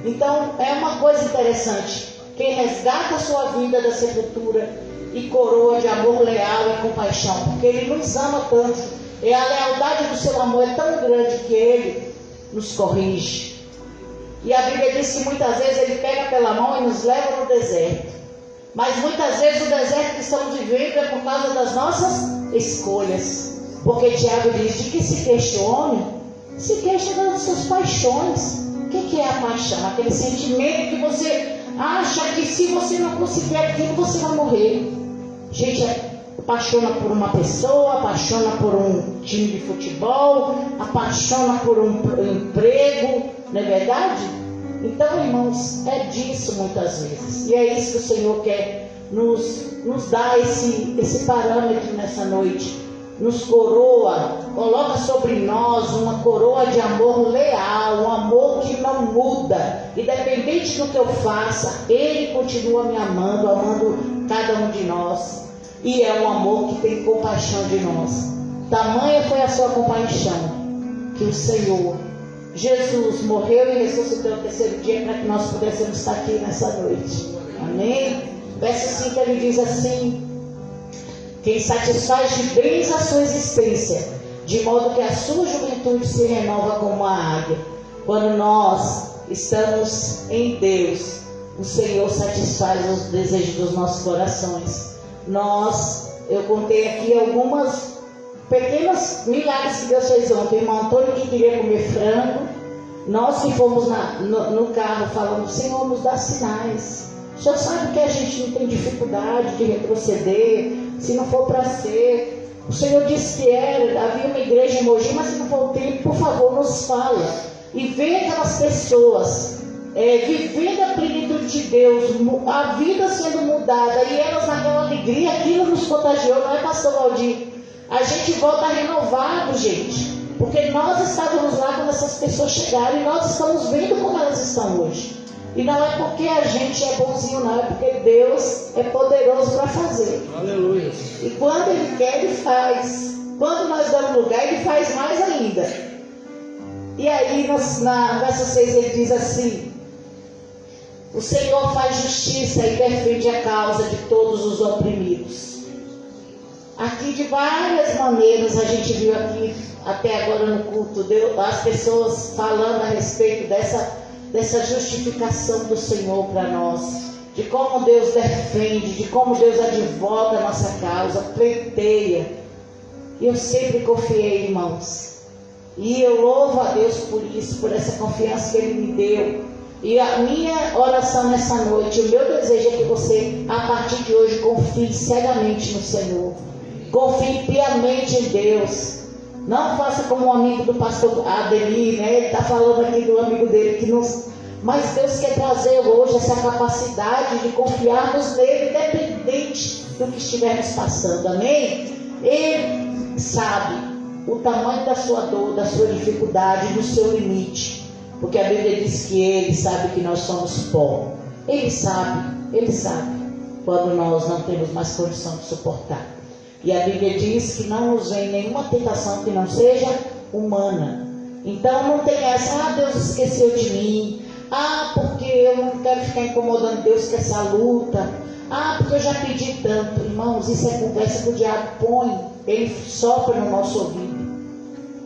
Então é uma coisa interessante. Quem resgata a sua vida da sepultura e coroa de amor leal e compaixão, porque Ele nos ama tanto, e a lealdade do seu amor é tão grande que Ele nos corrige. E a Bíblia diz que muitas vezes Ele pega pela mão e nos leva no deserto. Mas muitas vezes o deserto que estamos vivendo é por causa das nossas escolhas. Porque Tiago diz: de que se queixa o homem? Se queixa das suas paixões. O que é a paixão? Aquele sentimento que você acha que se você não conseguir aquilo, você vai morrer. Gente apaixona por uma pessoa, apaixona por um time de futebol, apaixona por um emprego, não é verdade? Então, irmãos, é disso muitas vezes. E é isso que o Senhor quer nos dar esse parâmetro nessa noite. Nos coroa, coloca sobre nós uma coroa de amor leal, um amor que não muda. Independente do que eu faça, Ele continua me amando cada um de nós. E é um amor que tem compaixão de nós. Tamanha foi a sua compaixão, que o Senhor Jesus morreu e ressuscitou no terceiro dia para que nós pudéssemos estar aqui nessa noite. Amém? Verso 5 ele diz assim: quem satisfaz de bens a sua existência, de modo que a sua juventude se renova como uma águia. Quando nós estamos em Deus, o Senhor satisfaz os desejos dos nossos corações. Eu contei aqui algumas pequenos milagres que Deus fez ontem. O irmão Antônio que queria comer frango, nós que fomos no carro falando: Senhor, nos dá sinais. O Senhor sabe que a gente não tem dificuldade de retroceder, se não for para ser. O Senhor disse que havia uma igreja em Mogi, mas se não for o tempo, por favor, nos fala. E vê aquelas pessoas vivendo a plenitude de Deus, a vida sendo mudada, e elas naquela alegria, aquilo nos contagiou, não é, pastor Valdir? A gente volta renovado, gente, porque nós estávamos lá quando essas pessoas chegaram, e nós estamos vendo como elas estão hoje. E não é porque a gente é bonzinho, não, é porque Deus é poderoso para fazer. Aleluia. E quando Ele quer, Ele faz. Quando nós damos lugar, Ele faz mais ainda. E aí, no verso 6, ele diz assim: o Senhor faz justiça e defende a causa de todos os oprimidos. Aqui, de várias maneiras, a gente viu aqui, até agora no culto, as pessoas falando a respeito dessa justificação do Senhor para nós, de como Deus defende, de como Deus advoga a nossa causa, pleiteia. E eu sempre confiei, irmãos, e eu louvo a Deus por isso, por essa confiança que Ele me deu. E a minha oração nessa noite, o meu desejo é que você, a partir de hoje, confie cegamente no Senhor, confie piamente em Deus. Não faça como um amigo do pastor Adeli, né? Ele está falando aqui do amigo dele que não. Mas Deus quer trazer hoje essa capacidade de confiarmos nele, independente do que estivermos passando. Amém? Ele sabe o tamanho da sua dor, da sua dificuldade, do seu limite. Porque a Bíblia diz que Ele sabe que nós somos pó. Ele sabe quando nós não temos mais condição de suportar. E a Bíblia diz que não nos vem nenhuma tentação que não seja humana. Então não tem essa: Deus esqueceu de mim. Porque eu não quero ficar incomodando Deus com essa luta. Porque eu já pedi tanto. Irmãos, isso é conversa que o diabo põe. Ele sopra no nosso ouvido.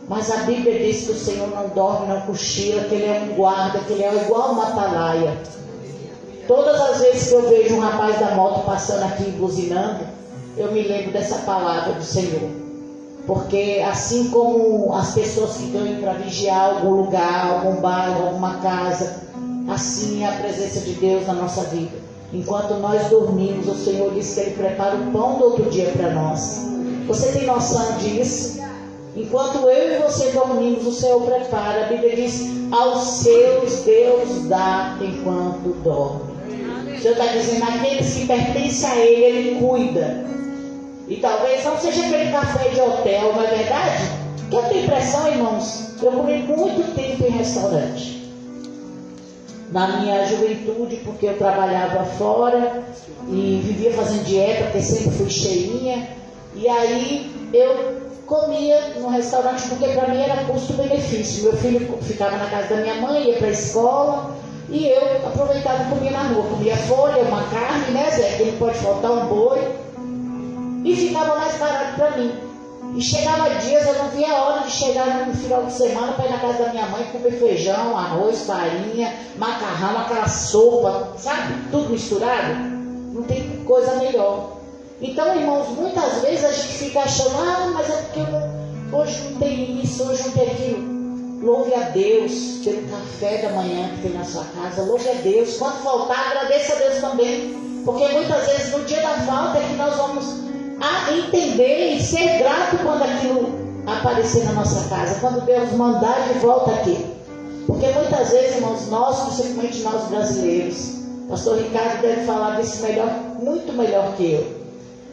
Mas a Bíblia diz que o Senhor não dorme, não cochila, que Ele é um guarda, que Ele é igual uma atalaia. Todas as vezes que eu vejo um rapaz da moto passando aqui buzinando, eu me lembro dessa palavra do Senhor. Porque assim como as pessoas que vêm para vigiar algum lugar, algum bairro, alguma casa, assim é a presença de Deus na nossa vida. Enquanto nós dormimos, o Senhor diz que Ele prepara o pão do outro dia para nós. Você tem noção disso? Enquanto eu e você dormimos, o Senhor prepara. A Bíblia diz: aos seus Deus dá enquanto dorme. O Senhor está dizendo: aqueles que pertencem a Ele, Ele cuida. E talvez não seja aquele café de hotel, não é verdade? Porque eu tenho impressão, irmãos, eu comi muito tempo em restaurante. Na minha juventude, porque eu trabalhava fora e vivia fazendo dieta, porque sempre fui cheinha. E aí eu comia no restaurante, porque para mim era custo-benefício. Meu filho ficava na casa da minha mãe, ia para a escola, e eu aproveitava e comia na rua. Comia folha, uma carne, né, Zé? Que não pode faltar, um boi. E ficava mais barato para mim. E chegava dias, eu não via a hora de chegar no final de semana para ir na casa da minha mãe comer feijão, arroz, farinha, macarrão, aquela sopa, sabe? Tudo misturado. Não tem coisa melhor. Então, irmãos, muitas vezes a gente fica achando: mas é porque hoje não tem isso, hoje não tem aquilo. Louve a Deus pelo café da manhã que tem na sua casa. Louve a Deus. Quando faltar, agradeça a Deus também. Porque muitas vezes no dia da falta é que nós vamos entender e ser grato quando aquilo aparecer na nossa casa. Quando Deus mandar de volta aqui. Porque muitas vezes, irmãos, nós, principalmente nós brasileiros, pastor Ricardo deve falar disso melhor, muito melhor que eu.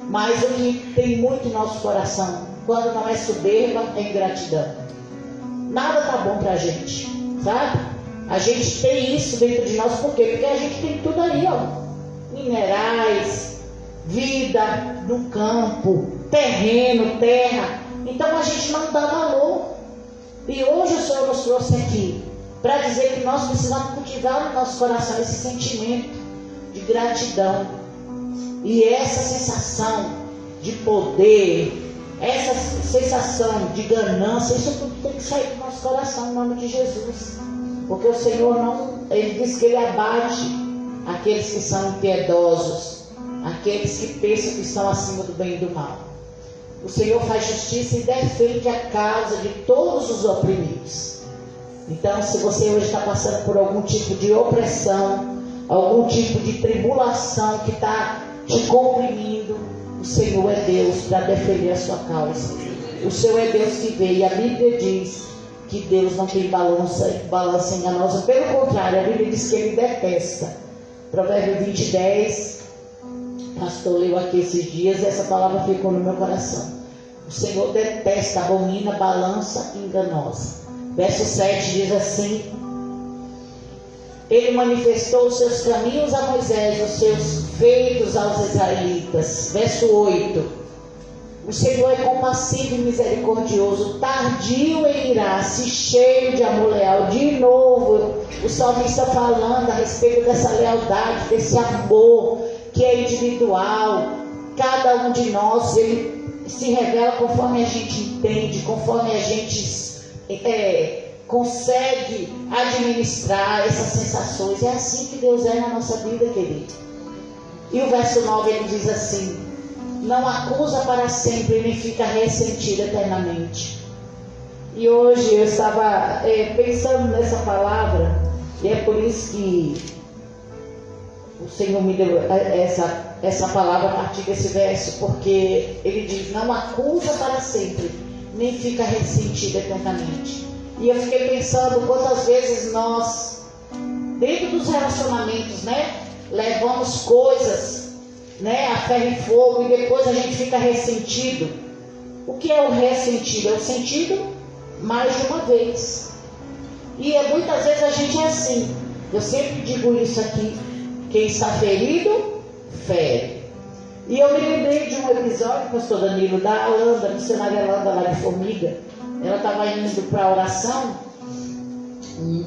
Mas o que tem muito em nosso coração, quando não é soberba, é ingratidão. Nada tá bom pra gente, sabe? A gente tem isso dentro de nós, por quê? Porque a gente tem tudo aí, ó. Minerais, vida no campo, terreno, terra. Então a gente não dá valor. E hoje o Senhor nos trouxe aqui para dizer que nós precisamos cultivar no nosso coração esse sentimento de gratidão. E essa sensação de poder, essa sensação de ganância, isso tudo tem que sair do nosso coração em nome de Jesus. Porque o Senhor não, Ele diz que Ele abate aqueles que são impiedosos, aqueles que pensam que estão acima do bem e do mal. O Senhor faz justiça e defende a causa de todos os oprimidos. Então, se você hoje está passando por algum tipo de opressão, algum tipo de tribulação que está te comprimindo, o Senhor é Deus para defender a sua causa. O Senhor é Deus que vê, e a Bíblia diz que Deus não tem balança enganosa. Pelo contrário, a Bíblia diz que Ele detesta. Provérbio 20:10, pastor leu aqui esses dias, e essa palavra ficou no meu coração. O Senhor detesta, abomina balança enganosa. Verso 7 diz assim: Ele manifestou os seus caminhos a Moisés, os seus feitos aos israelitas. Verso 8: O Senhor é compassivo e misericordioso, tardio em irar-se, cheio de amor leal. De novo, o salmista falando a respeito dessa lealdade, desse amor que é individual. Cada um de nós, ele se revela conforme a gente entende, conforme a gente consegue administrar essas sensações. É assim que Deus é na nossa vida, querido. E o verso 9 ele diz assim: Não acusa para sempre, nem fica ressentido eternamente. E hoje eu estava pensando nessa palavra, e é por isso que o Senhor me deu essa palavra a partir desse verso, porque ele diz: não acusa para sempre, nem fica ressentido eternamente. E eu fiquei pensando quantas vezes nós, dentro dos relacionamentos, levamos coisas, a ferro e fogo, e depois a gente fica ressentido. O que é o ressentido? É o sentido mais de uma vez. E muitas vezes a gente é assim. Eu sempre digo isso aqui: quem está ferido, fere. E eu me lembrei de um episódio, pastor Danilo, da Alanda, missionária Alanda lá de Formiga. Ela estava indo para a oração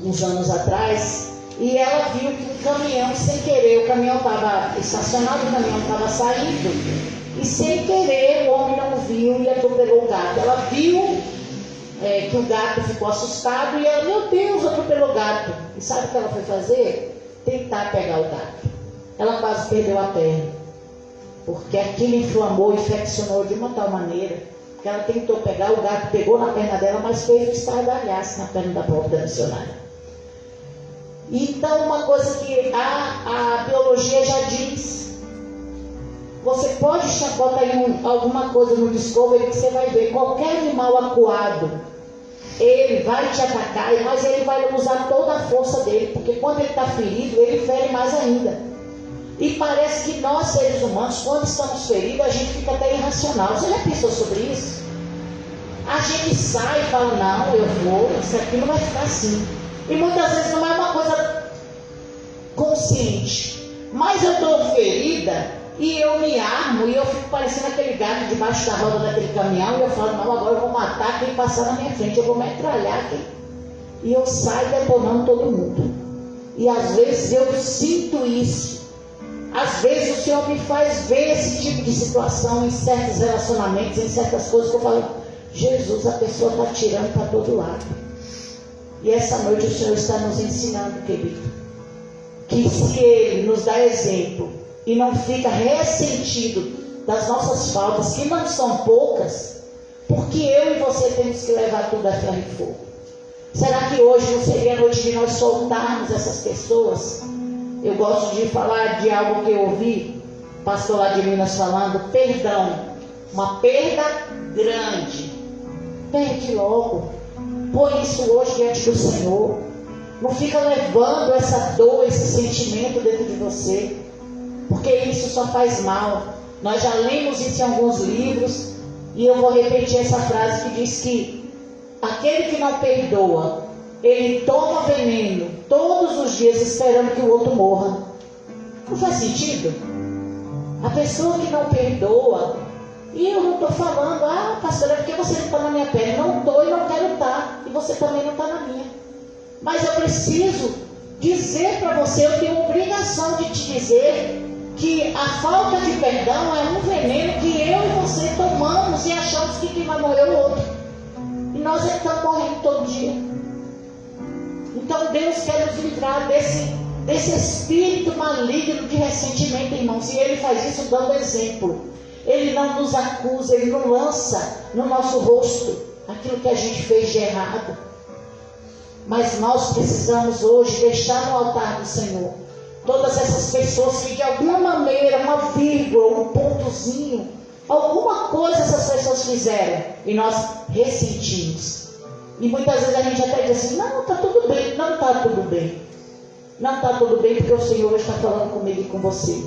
uns anos atrás, e ela viu que um caminhão, sem querer, o caminhão estava estacionado, o caminhão estava saindo, e sem querer o homem não viu e atropelou o gato. Ela viu que o gato ficou assustado, e ela, meu Deus, atropelou o gato. E sabe o que ela foi fazer? Tentar pegar o gato. Ela quase perdeu a perna, porque aquilo inflamou, infeccionou de uma tal maneira que ela tentou pegar, o gato pegou na perna dela, mas fez um estardalhaço na perna da própria missionária. Então, uma coisa que a biologia já diz: você pode botar aí alguma coisa no Discovery que você vai ver, qualquer animal acuado, ele vai te atacar, mas ele vai usar toda a força dele, porque quando ele está ferido, ele fere mais ainda. E parece que nós, seres humanos, quando estamos feridos, a gente fica até irracional. Você já pensou sobre isso? A gente sai e fala: não, eu vou, isso aqui não vai ficar assim. E muitas vezes não é uma coisa consciente, mas eu estou ferida e eu me armo e eu fico parecendo aquele gato debaixo da roda daquele caminhão, e eu falo: não, agora eu vou matar quem passar na minha frente, eu vou metralhar quem. E eu saio detonando todo mundo. E às vezes eu sinto isso. Às vezes o Senhor me faz ver esse tipo de situação em certos relacionamentos, em certas coisas que eu falo: Jesus, a pessoa está tirando para todo lado. E essa noite o Senhor está nos ensinando, querido, que se Ele nos dá exemplo e não fica ressentido das nossas faltas, que não são poucas, porque eu e você temos que levar tudo a ferro e fogo. Será que hoje não seria a noite de nós soltarmos essas pessoas? Eu gosto de falar de algo que eu ouvi o pastor lá de Minas falando: perdão, uma perda grande. Perde logo. Põe isso hoje diante do Senhor. Não fica levando essa dor, esse sentimento dentro de você, porque isso só faz mal. Nós já lemos isso em alguns livros, e eu vou repetir essa frase que diz que aquele que não perdoa, ele toma veneno todos os dias esperando que o outro morra. Não faz sentido? A pessoa que não perdoa, e eu não estou falando, pastor, é porque você não está na minha pele. Não estou e não quero estar, e você também não está na minha. Mas eu preciso dizer para você, eu tenho obrigação de te dizer que a falta de perdão é um veneno que eu e você tomamos e achamos que quem vai morrer é o outro. E nós estamos morrendo todo dia. Então Deus quer nos livrar desse espírito maligno de ressentimento, irmãos. E Ele faz isso dando exemplo. Ele não nos acusa, Ele não lança no nosso rosto aquilo que a gente fez de errado. Mas nós precisamos hoje deixar no altar do Senhor todas essas pessoas que de alguma maneira, uma vírgula, um pontozinho, alguma coisa essas pessoas fizeram e nós ressentimos. E muitas vezes a gente até diz assim: não, está tudo bem. Não está tudo bem. Não está tudo bem porque o Senhor está falando comigo e com você.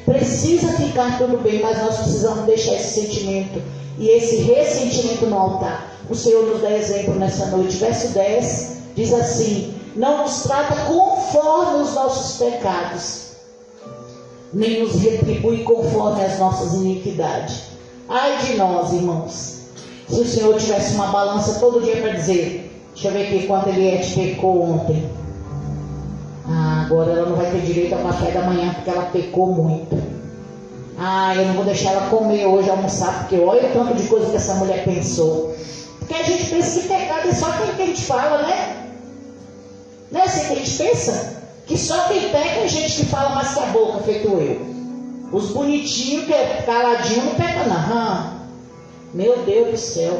Precisa ficar tudo bem, mas nós precisamos deixar esse sentimento e esse ressentimento no altar. O Senhor nos dá exemplo nessa noite. Verso 10 diz assim: não nos trata conforme os nossos pecados, nem nos retribui conforme as nossas iniquidades. Ai de nós, irmãos, se o Senhor tivesse uma balança todo dia para dizer: deixa eu ver aqui quanto Eliette pecou ontem. Agora ela não vai ter direito ao café da manhã porque ela pecou muito. Eu não vou deixar ela comer hoje, almoçar, porque olha o tanto de coisa que essa mulher pensou. Porque a gente pensa que pecado é só aquilo que a gente fala, né? Não é assim que a gente pensa? Que só quem peca é gente que fala mais que a boca, feito eu. Os bonitinhos, que é caladinho, não peca não. Meu Deus do céu.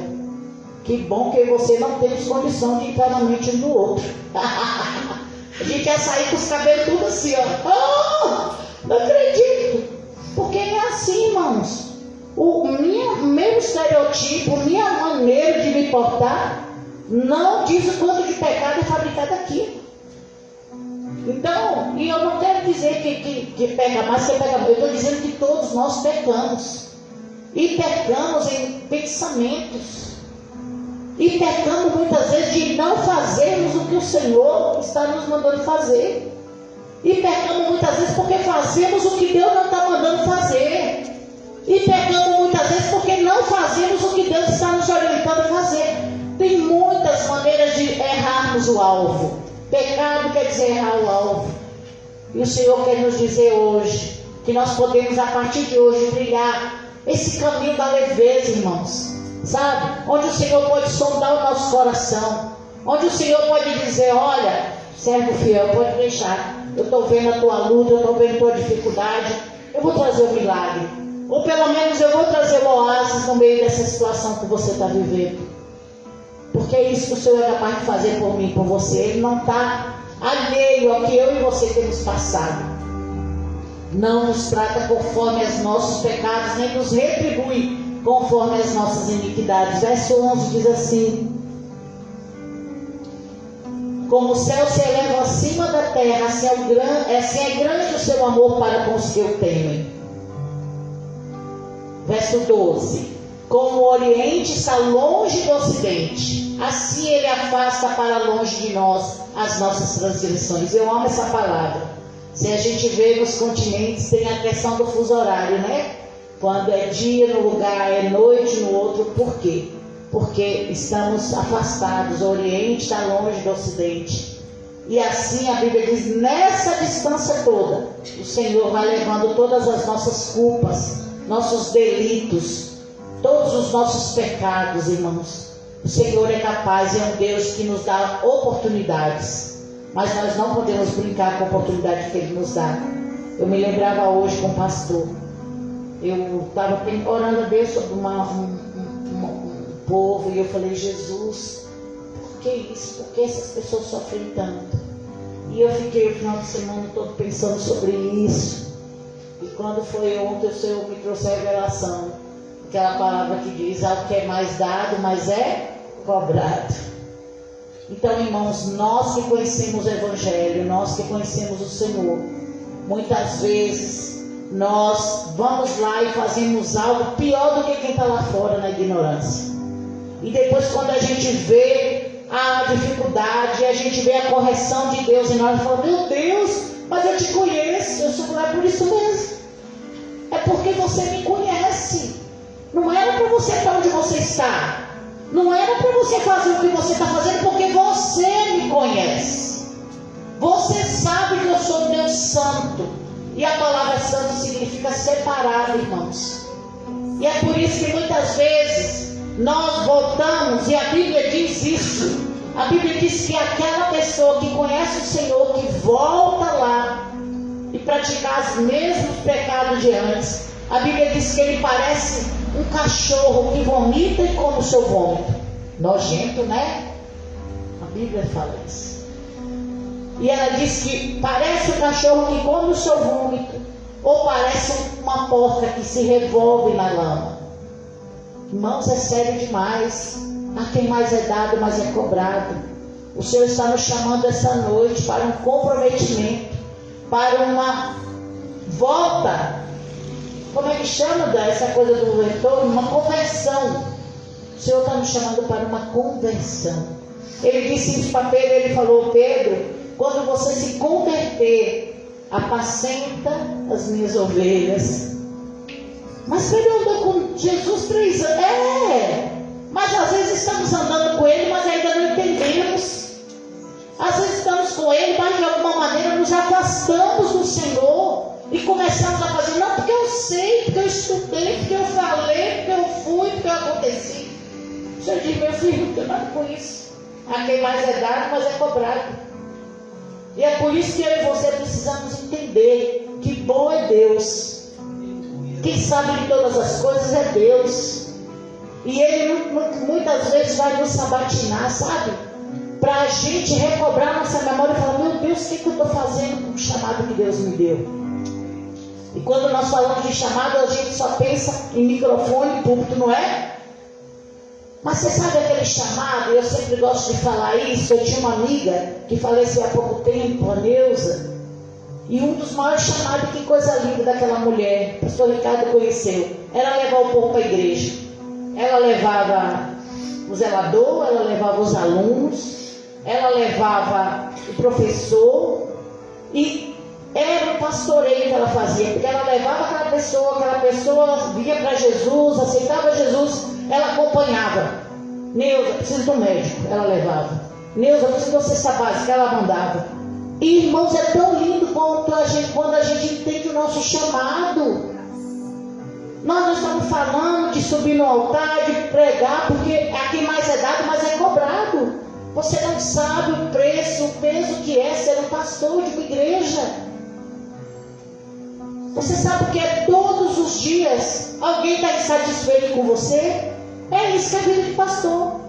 Que bom que você não temos condição de entrar na mente um do outro. A gente ia sair com os cabelos tudo assim, ó. Não acredito. Porque é assim, irmãos. Meu estereotipo, minha maneira de me portar, não diz o quanto de pecado é fabricado aqui. Então, e eu não quero dizer que peca mais, que peca mais. Eu estou dizendo que todos nós pecamos. E pecamos em pensamentos. E pecamos muitas vezes de não fazermos o que o Senhor está nos mandando fazer. E pecamos muitas vezes porque fazemos o que Deus não está mandando fazer. E pecamos muitas vezes porque não fazemos o que Deus está nos orientando a fazer. Tem muitas maneiras de errarmos o alvo. Pecado quer dizer errar o alvo. E o Senhor quer nos dizer hoje que nós podemos, a partir de hoje, trilhar esse caminho da leveza, irmãos. Sabe? Onde o Senhor pode sondar o nosso coração. Onde o Senhor pode dizer: olha, servo fiel, pode deixar. Eu estou vendo a tua luta, eu estou vendo a tua dificuldade. Eu vou trazer o milagre. Ou pelo menos eu vou trazer o oásis no meio dessa situação que você está vivendo. Porque é isso que o Senhor é capaz de fazer por mim e por você. Ele não está alheio ao que eu e você temos passado. Não nos trata conforme os nossos pecados, nem nos retribui conforme as nossas iniquidades. Verso 11 diz assim: como o céu se eleva acima da terra, assim é grande o seu amor para com os que o temem. Verso 12: como o Oriente está longe do Ocidente, assim Ele afasta para longe de nós as nossas transgressões. Eu amo essa palavra. Se a gente vê nos continentes, tem a questão do fuso horário, né? Quando é dia no lugar, é noite no outro. Por quê? Porque estamos afastados. O Oriente está longe do Ocidente. E assim a Bíblia diz: nessa distância toda, o Senhor vai levando todas as nossas culpas, nossos delitos, todos os nossos pecados, irmãos. O Senhor é capaz, é um Deus que nos dá oportunidades, mas nós não podemos brincar com a oportunidade que Ele nos dá. Eu me lembrava hoje com o pastor, eu estava orando a Deus sobre um povo, e eu falei: Jesus, por que isso? Por que essas pessoas sofrem tanto? E eu fiquei o final de semana todo pensando sobre isso. E quando foi ontem, o Senhor me trouxe a revelação. Aquela palavra que diz: ao que é mais dado, mais é cobrado. Então, irmãos, nós que conhecemos o Evangelho, nós que conhecemos o Senhor, muitas vezes nós vamos lá e fazemos algo pior do que quem está lá fora na ignorância. E depois, quando a gente vê a dificuldade, a gente vê a correção de Deus em nós, fala: meu Deus, mas eu te conheço. Eu sou lá por isso mesmo. É porque você me conhece. Não era para você estar onde você está. Não era para você fazer o que você está fazendo, porque você me conhece. Você sabe que eu sou Deus Santo. E a palavra santo significa separado, irmãos. E é por isso que muitas vezes nós voltamos, e a Bíblia diz isso. A Bíblia diz que aquela pessoa que conhece o Senhor, que volta lá e praticar os mesmos pecados de antes, a Bíblia diz que ele parece um cachorro que vomita e come o seu vômito. Nojento, né? A Bíblia fala isso. E ela diz que parece um cachorro que come o seu vômito, ou parece uma porca que se revolve na lama. Irmãos, é sério demais. A quem mais é dado, mais é cobrado. O Senhor está nos chamando essa noite para um comprometimento, para uma volta. Como é que chama essa coisa do retorno? Uma conversão. O Senhor está nos chamando para uma conversão. Ele disse isso para Pedro, ele falou: Pedro, quando você se converter, apacenta as minhas ovelhas. Mas Pedro andou com Jesus 3 anos. Mas às vezes estamos andando com Ele, mas ainda não entendemos. Às vezes estamos com Ele, mas de alguma maneira nos afastamos do Senhor. E começamos a fazer: não, porque eu sei, porque eu estudei, porque eu falei, porque eu fui, porque eu aconteci. O Senhor diz: meu filho, não tem nada com isso. A quem mais é dado, mais é cobrado. E é por isso que eu e você precisamos entender que bom é Deus. Quem sabe de todas as coisas é Deus. E Ele muitas vezes vai nos sabatinar, sabe? Para a gente recobrar nossa memória e falar: meu Deus, o que eu estou fazendo com o chamado que Deus me deu? E quando nós falamos de chamado, a gente só pensa em microfone e púlpito, não é? Mas você sabe aquele chamado? Eu sempre gosto de falar isso. Eu tinha uma amiga que faleceu há pouco tempo, a Neuza. E um dos maiores chamados, que coisa linda daquela mulher, o pastor Ricardo conheceu, era levar o povo para a igreja. Ela levava o zelador, ela levava os alunos, ela levava o professor, e era um pastoreio que ela fazia, porque ela levava aquela pessoa via para Jesus, aceitava Jesus, ela acompanhava. Neuza, preciso do médico, ela levava. Neuza, preciso de uma cesta básica, ela mandava. E irmãos, é tão lindo quando a gente entende o nosso chamado. Nós não estamos falando de subir no altar, de pregar, porque a quem mais é dado, mais é cobrado. Você não sabe o peso que é ser um pastor de uma igreja. Você sabe que é todos os dias alguém está insatisfeito com você? É isso que é a vida de pastor.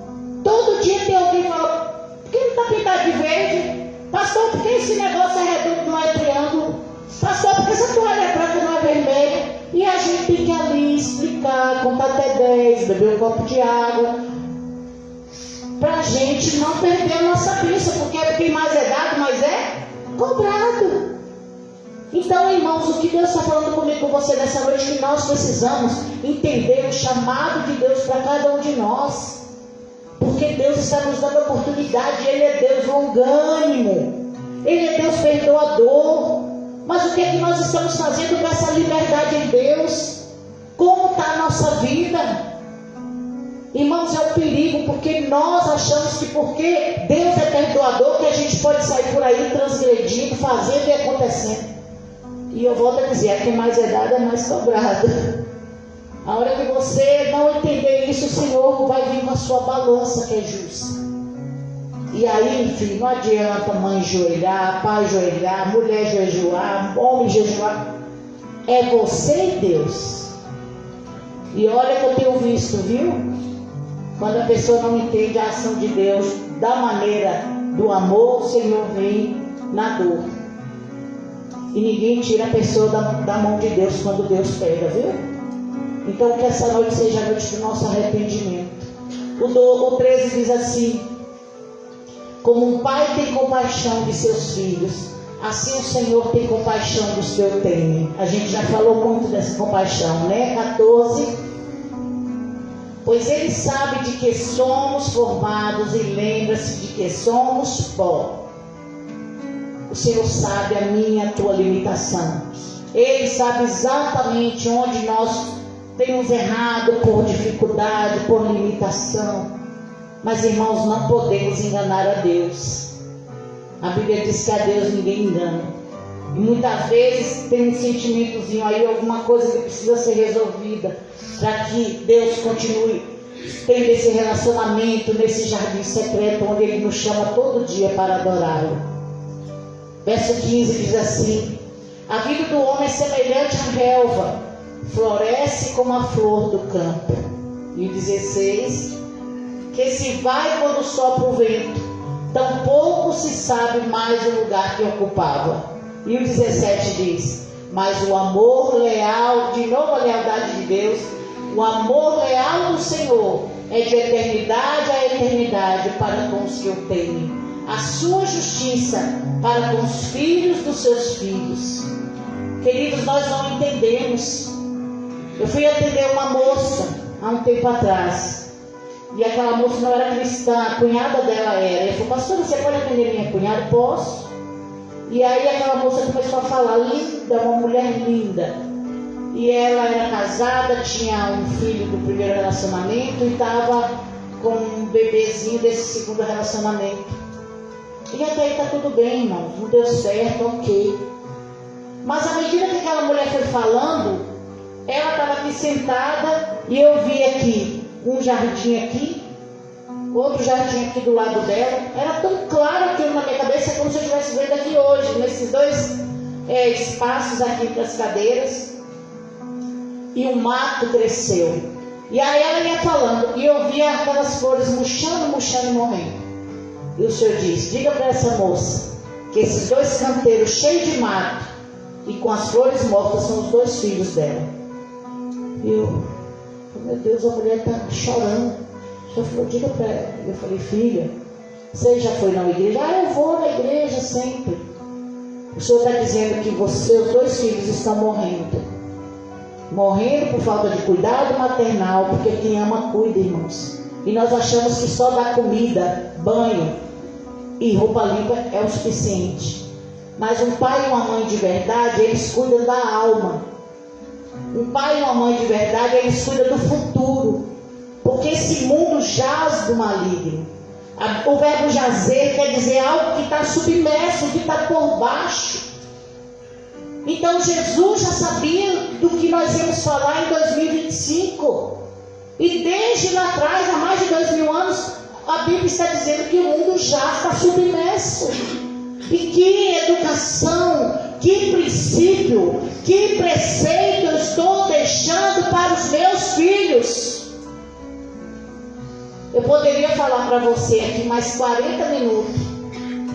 Todo dia tem alguém que fala: por que não está pintado de verde? Pastor, por que esse negócio é redondo, não é triângulo? Pastor, por que essa toalha é branca, não é vermelha? E a gente tem que ali explicar, contar até 10, beber um copo de água, para a gente não perder a nossa bênção, porque quem mais é dado, mais é cobrado. Então, irmãos, o que Deus está falando comigo, com você nessa noite, que nós precisamos entender o chamado de Deus para cada um de nós. Porque Deus está nos dando a oportunidade. Ele é Deus longânimo, Ele é Deus perdoador. Mas o que é que nós estamos fazendo com essa liberdade em Deus? Como está a nossa vida? Irmãos, é um perigo, porque nós achamos que porque Deus é perdoador, que a gente pode sair por aí transgredindo, fazendo e acontecendo. E eu volto a dizer: a quem mais é dado é mais cobrado. A hora que você não entender isso, o Senhor vai vir com a sua balança, que é justa. E aí, enfim, não adianta mãe joelhar, pai joelhar, mulher jejuar, homem jejuar. É você e Deus. E olha que eu tenho visto, viu? Quando a pessoa não entende a ação de Deus da maneira do amor, o Senhor vem na dor. E ninguém tira a pessoa da mão de Deus quando Deus pega, viu? Então que essa noite seja a noite do nosso arrependimento. O 13 diz assim: como um pai tem compaixão de seus filhos, assim o Senhor tem compaixão dos que o temem. A gente já falou muito dessa compaixão, né? 14. Pois Ele sabe de que somos formados e lembra-se de que somos pó. O Senhor sabe a minha e a tua limitação. Ele sabe exatamente onde nós temos errado por dificuldade, por limitação. Mas, irmãos, não podemos enganar a Deus. A Bíblia diz que a Deus ninguém engana. E muitas vezes tem um sentimentozinho aí, alguma coisa que precisa ser resolvida, para que Deus continue tendo esse relacionamento nesse jardim secreto, onde Ele nos chama todo dia para adorá-lo. Verso 15 diz assim: a vida do homem é semelhante à relva, floresce como a flor do campo. E o 16, que se vai quando sopra o vento, tampouco se sabe mais o lugar que ocupava. E o 17 diz: mas o amor leal, de novo a lealdade de Deus, o amor leal do Senhor é de eternidade a eternidade para com os que o temem, a sua justiça para com os filhos dos seus filhos. Queridos, nós não entendemos. Eu fui atender uma moça há um tempo atrás, e aquela moça não era cristã, a cunhada dela era. Eu falei: pastor, você pode atender minha cunhada? Posso. E aí aquela moça começou a falar, linda, uma mulher linda. E ela era casada, tinha um filho do primeiro relacionamento e estava com um bebezinho desse segundo relacionamento. E até aí está tudo bem, irmão, não deu certo, ok. Mas à medida que aquela mulher foi falando, ela estava aqui sentada e eu vi aqui um jardim aqui, outro jardim aqui do lado dela. Era tão claro aquilo na minha cabeça, como se eu estivesse vendo aqui hoje, nesses dois espaços aqui para as cadeiras. E o mato cresceu. E aí ela ia falando, e eu via aquelas flores murchando e morrendo. E o Senhor diz: diga para essa moça que esses dois canteiros cheios de mato e com as flores mortas são os dois filhos dela. E eu, meu Deus, a mulher está chorando. O Senhor falou: diga para ela. Eu falei: filha, você já foi na igreja? Ah, eu vou na igreja sempre. O Senhor está dizendo que você, os dois filhos estão morrendo por falta de cuidado maternal, porque quem ama cuida, irmãos. E nós achamos que só dar comida, banho e roupa limpa é o suficiente. Mas um pai e uma mãe de verdade, eles cuidam da alma. Um pai e uma mãe de verdade, eles cuidam do futuro. Porque esse mundo jaz do maligno. O verbo jazer quer dizer algo que está submerso, que está por baixo. Então Jesus já sabia do que nós íamos falar em 2025. E desde lá atrás, há mais de 2000 anos, a Bíblia está dizendo que o mundo já está submerso. E que educação, que princípio, que preceito eu estou deixando para os meus filhos. Eu poderia falar para você aqui mais 40 minutos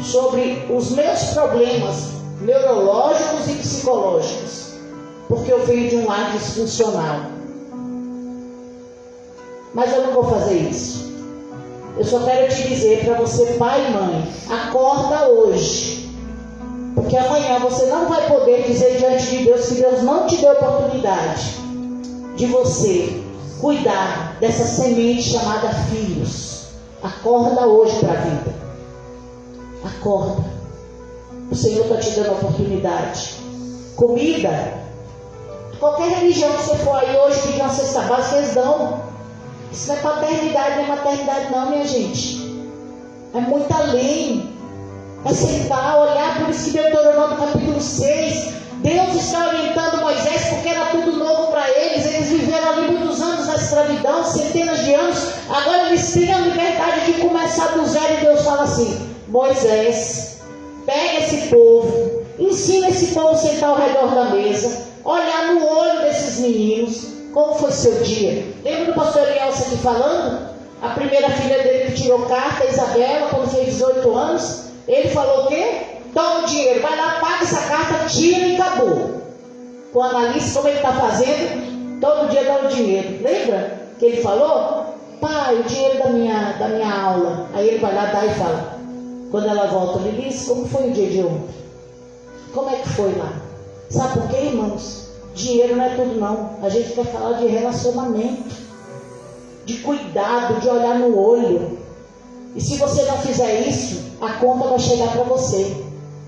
sobre os meus problemas neurológicos e psicológicos, porque eu venho de um lar disfuncional. Mas eu não vou fazer isso. Eu só quero te dizer para você, pai e mãe, acorda hoje, porque amanhã você não vai poder dizer diante de Deus que Deus não te deu oportunidade de você cuidar dessa semente chamada filhos. Acorda hoje para a vida. Acorda. O Senhor está te dando oportunidade. Comida. Qualquer religião que você for aí hoje pedir uma cesta básica, eles dão. Isso não é paternidade, não é maternidade não, minha gente. É muito além. É sentar, olhar. Por isso que Deuteronômio capítulo 6, Deus está orientando Moisés, porque era tudo novo para eles. Eles viveram ali muitos anos na escravidão, centenas de anos. Agora eles têm a liberdade de começar do zero. E Deus fala assim: Moisés, pega esse povo, ensina esse povo a sentar ao redor da mesa, olhar no olho desses meninos. Como foi seu dia? Lembra do pastor Elielson aqui falando? A primeira filha dele que tirou carta, a Isabela, quando fez 18 anos, ele falou o quê? Toma o dinheiro, vai lá, paga essa carta, tira e acabou. Com a Analice, como ele está fazendo, todo dia dá o dinheiro. Lembra que ele falou? Pai, o dinheiro da minha aula. Aí ele vai lá, dá e fala. Quando ela volta, Lilice, como foi o dia de ontem? Como é que foi lá? Sabe por quê, irmãos? Dinheiro não é tudo não. A gente quer falar de relacionamento, de cuidado, de olhar no olho. E se você não fizer isso, a conta vai chegar para você,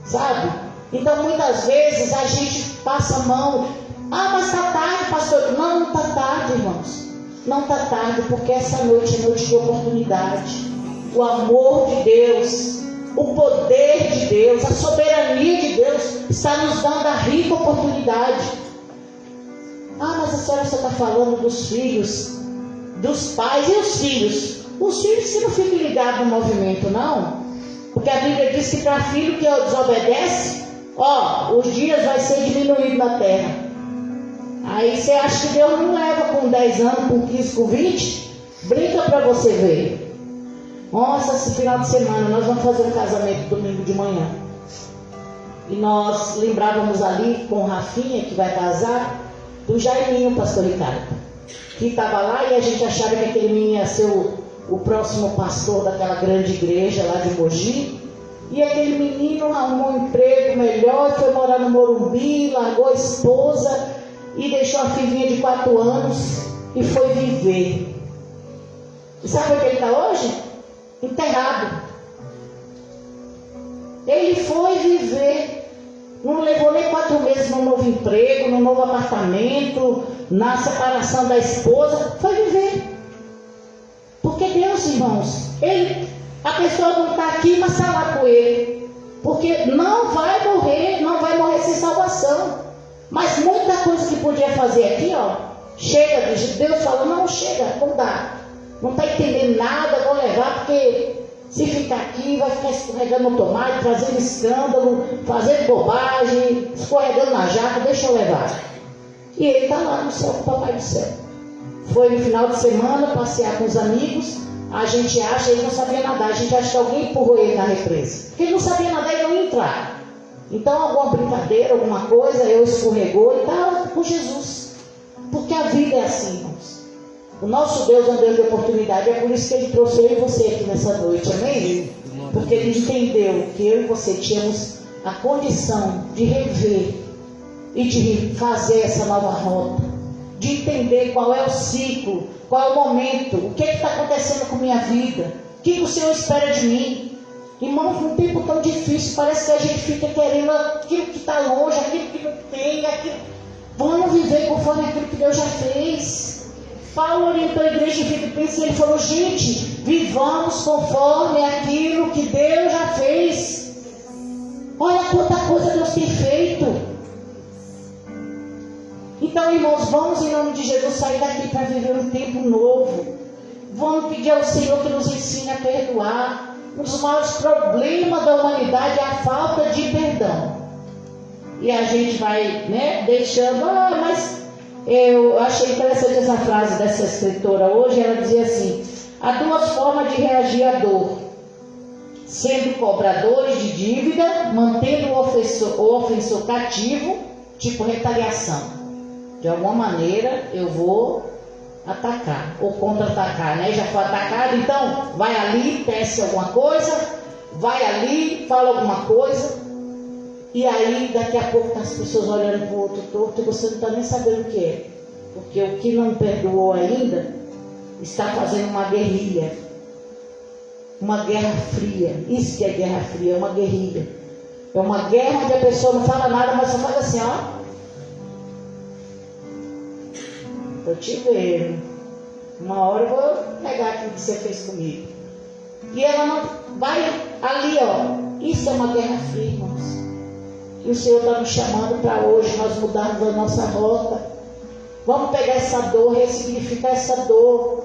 sabe? Então muitas vezes a gente passa a mão. Ah, mas está tarde, pastor. Não está tarde, irmãos. Não está tarde, porque essa noite é noite de oportunidade. O amor de Deus, o poder de Deus, a soberania de Deus está nos dando a rica oportunidade. Ah, mas a senhora só está falando dos filhos, dos pais e os filhos. Os filhos que não ficam ligados no movimento, não. Porque a Bíblia diz que para filho que desobedece, os dias vai ser diminuído na terra. Aí você acha que Deus não leva com 10 anos, com 15, com 20? Brinca para você ver. Nossa, esse final de semana nós vamos fazer um casamento domingo de manhã. E nós lembrávamos ali com o Rafinha, que vai casar, do Jairinho, pastor Ricardo, que estava lá e a gente achava que aquele menino ia ser o próximo pastor daquela grande igreja lá de Mogi. E aquele menino arrumou um emprego melhor, foi morar no Morumbi, largou a esposa e deixou a filhinha de 4 anos e foi viver. E sabe onde ele está hoje? Enterrado. Ele foi viver. Não levou nem 4 meses num novo emprego, num novo apartamento, na separação da esposa. Foi viver. Porque Deus, irmãos, a pessoa não está aqui, mas está lá com ele. Porque não vai morrer sem salvação. Mas muita coisa que podia fazer aqui, chega, Deus falou, não chega, não dá. Não está entendendo nada, vou levar, porque se ficar aqui, vai ficar escorregando no tomate, fazendo escândalo, fazendo bobagem, escorregando na jaca, deixa eu levar. E ele está lá no céu com o Papai do Céu. Foi no final de semana passear com os amigos. A gente acha, ele não sabia nadar, a gente acha que alguém empurrou ele na represa. Porque ele não sabia nadar e não ia entrar. Então, alguma brincadeira, alguma coisa, eu escorregou e estava com Jesus. Porque a vida é assim, irmãos. O nosso Deus é um Deus de oportunidade, é por isso que Ele trouxe eu e você aqui nessa noite, amém? Porque Ele entendeu que eu e você tínhamos a condição de rever e de fazer essa nova rota, de entender qual é o ciclo, qual é o momento, o que está acontecendo com a minha vida, o que o Senhor espera de mim. Irmãos, num tempo tão difícil, parece que a gente fica querendo aquilo que está longe, aquilo que não tem, aquilo. Vamos viver conforme aquilo que Deus já fez. Paulo orientou a igreja em Filipenses e ele falou, gente, vivamos conforme aquilo que Deus já fez. Olha quanta coisa Deus tem feito. Então, irmãos, vamos em nome de Jesus sair daqui para viver um tempo novo. Vamos pedir ao Senhor que nos ensine a perdoar. Um dos maiores problemas da humanidade é a falta de perdão. E a gente vai, deixando, mas eu achei interessante essa frase dessa escritora hoje. Ela dizia assim: há 2 formas de reagir à dor: sendo cobradores de dívida, mantendo o ofensor cativo, tipo retaliação. De alguma maneira eu vou atacar ou contra-atacar, já foi atacado, então vai ali, tece alguma coisa, vai ali, fala alguma coisa, e aí daqui a pouco tá as pessoas olhando para o outro torto e você não está nem sabendo o que é, porque o que não perdoou ainda está fazendo uma guerrilha, uma guerra fria. Isso que é guerra fria, é uma guerrilha, é uma guerra onde a pessoa não fala nada, mas só faz assim, estou te vendo. Uma hora eu vou pegar aquilo que você fez comigo. E ela não vai ali, Isso é uma guerra fria, irmãos. E o Senhor está nos chamando para hoje nós mudarmos a nossa rota. Vamos pegar essa dor, ressignificar essa dor.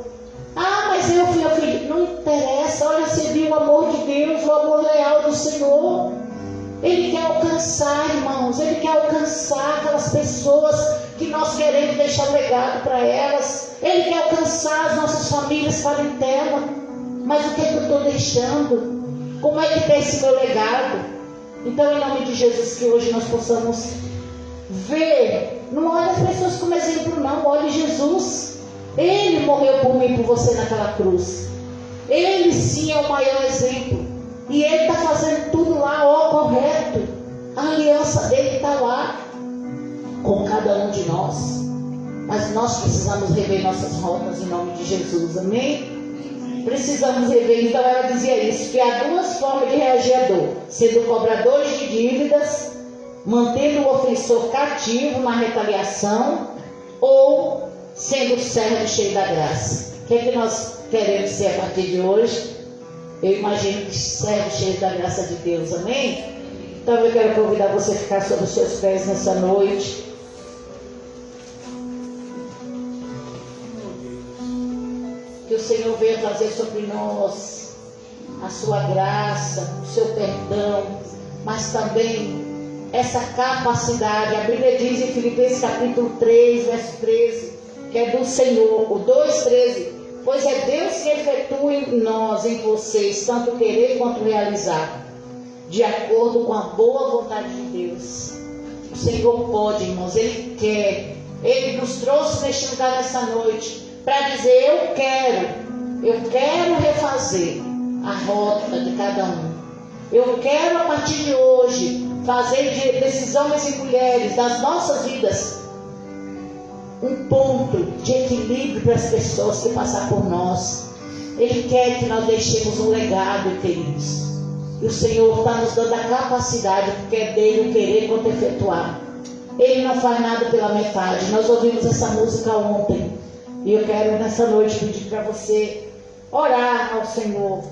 Ah, mas eu fui ofendido. Não interessa. Olha, você viu o amor de Deus, o amor leal do Senhor. Ele quer alcançar, irmãos. Ele quer alcançar aquelas pessoas que nós queremos deixar um legado para elas. Ele quer alcançar as nossas famílias parentela. Mas o que é que eu estou deixando? Como é que está esse meu legado? Então, em nome de Jesus, que hoje nós possamos ver, não olhe as pessoas como exemplo não, olhe Jesus. Ele morreu por mim e por você naquela cruz. Ele sim é o maior exemplo. E Ele está fazendo tudo lá, ó, correto. A aliança dele está lá com cada um de nós. Mas nós precisamos rever nossas rotas em nome de Jesus, amém? Precisamos rever. Então ela dizia isso, que há duas formas de reagir à dor: sendo cobradores de dívidas, mantendo o ofensor cativo na retaliação, ou sendo servo cheio da graça. O que é que nós queremos ser a partir de hoje? Eu imagino que servo cheio da graça de Deus, amém? Então eu quero convidar você a ficar sobre os seus pés nessa noite. Que o Senhor venha trazer sobre nós a sua graça, o seu perdão, mas também essa capacidade. A Bíblia diz em Filipenses capítulo 3, verso 13, que é do Senhor, o 2,13: pois é Deus que efetua em nós, em vocês, tanto querer quanto realizar, de acordo com a boa vontade de Deus. O Senhor pode, irmãos, Ele quer. Ele nos trouxe neste lugar nessa noite para dizer: eu quero refazer a rota de cada um. Eu quero, a partir de hoje, fazer desses homens e mulheres, das nossas vidas, um ponto de equilíbrio para as pessoas que passar por nós. Ele quer que nós deixemos um legado, queridos. E o Senhor está nos dando a capacidade, porque é dele o querer quanto efetuar. Ele não faz nada pela metade. Nós ouvimos essa música ontem. E eu quero nessa noite pedir para você orar ao Senhor.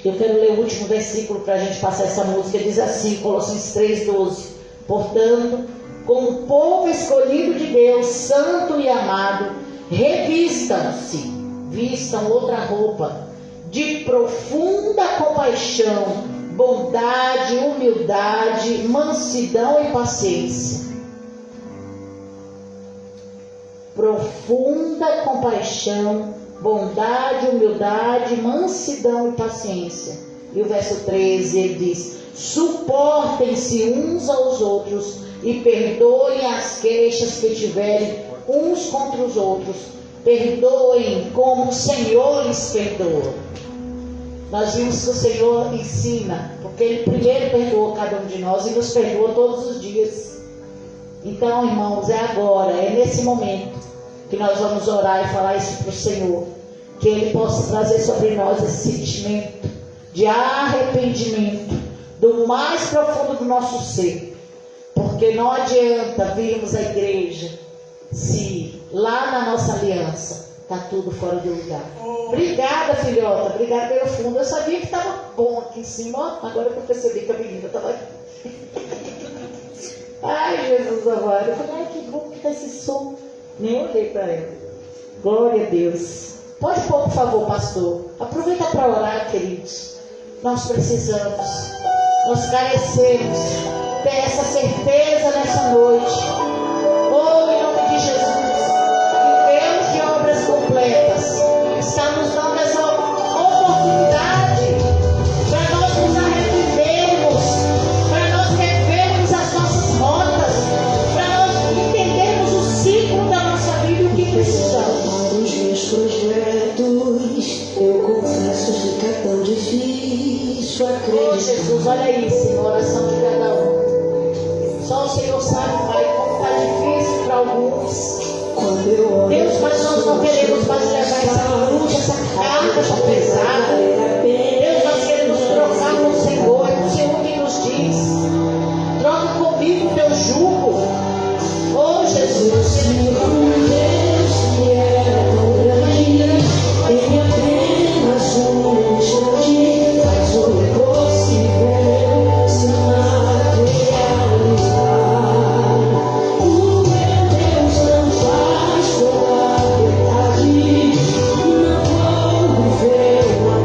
Eu quero ler o último versículo para a gente passar essa música. Diz assim, Colossenses 3,12: portanto, como povo escolhido de Deus, santo e amado, revistam-se, vistam outra roupa, de profunda compaixão, bondade, humildade, mansidão e paciência. Profunda compaixão, bondade, humildade, mansidão e paciência. E o verso 13, ele diz: suportem-se uns aos outros e perdoem as queixas que tiverem uns contra os outros. Perdoem como o Senhor lhes perdoa. Nós vimos que o Senhor ensina, porque Ele primeiro perdoou cada um de nós e nos perdoa todos os dias. Então, irmãos, é agora, é nesse momento que nós vamos orar e falar isso para o Senhor, que Ele possa trazer sobre nós esse sentimento de arrependimento do mais profundo do nosso ser, porque não adianta virmos à igreja se lá na nossa aliança está tudo fora do lugar. Obrigada, filhota, obrigada pelo fundo. Eu sabia que estava bom aqui em cima, agora que eu percebi que a menina estava aqui. Ai, Jesus amado. Eu falei: ai, que bom que está esse som. Nem olhei para ela. Glória a Deus. Pode pôr, por favor, pastor. Aproveita para orar, queridos. Nós precisamos, nós carecemos ter essa certeza nessa noite. Oh, em nome de Jesus, que Deus de obras completas está nos dando essa oportunidade para nós nos arrependermos, para nós revermos as nossas rotas, para nós entendermos o ciclo da nossa vida e o que precisamos. Para os meus projetos, eu confesso, fica tão difícil acreditar. Oh, Jesus, olha aí, Senhor, a oração de cada um. Só o Senhor sabe, Pai, como está difícil para alguns. Deus, mas nós não queremos mais levar essa cruz, essa carga tão pesada. Deus, nós queremos trocar com o Senhor. É o Senhor que nos diz: troca comigo o teu jugo. Oh, Jesus, Senhor, Deus que é tão grande, tem apenas um instante, faz o impossível se materializar. O meu Deus não faz pela verdade, não vou viver uma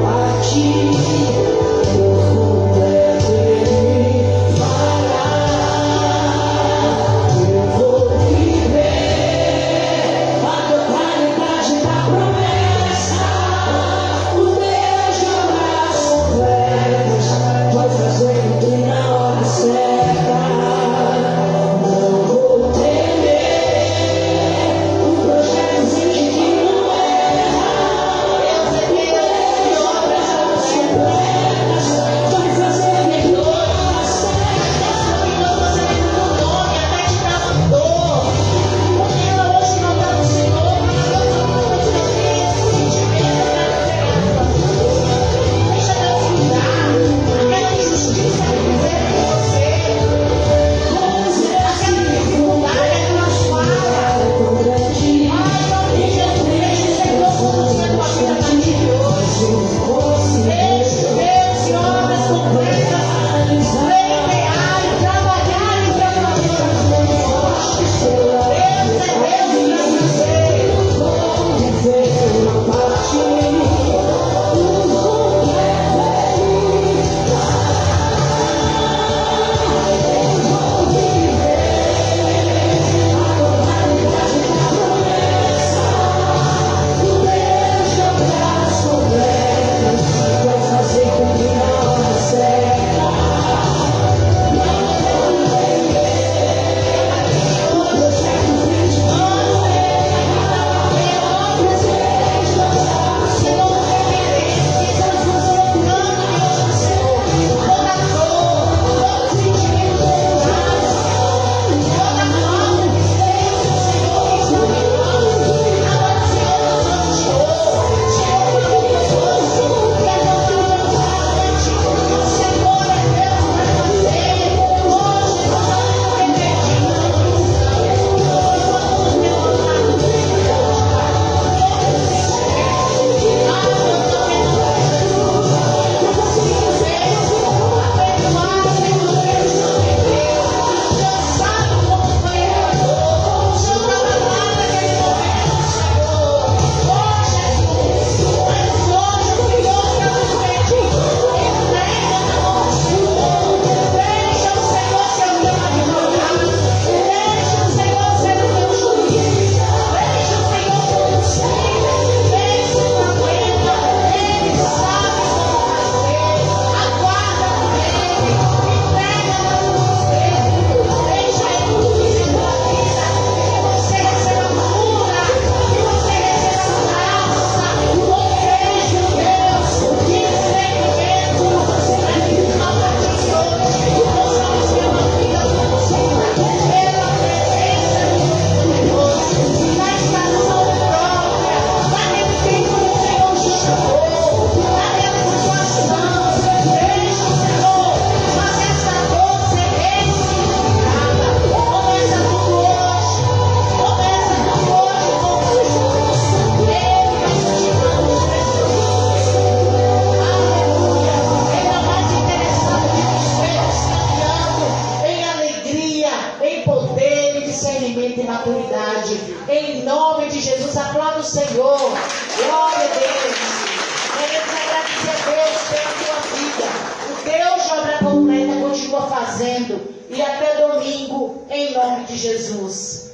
domingo, em nome de Jesus.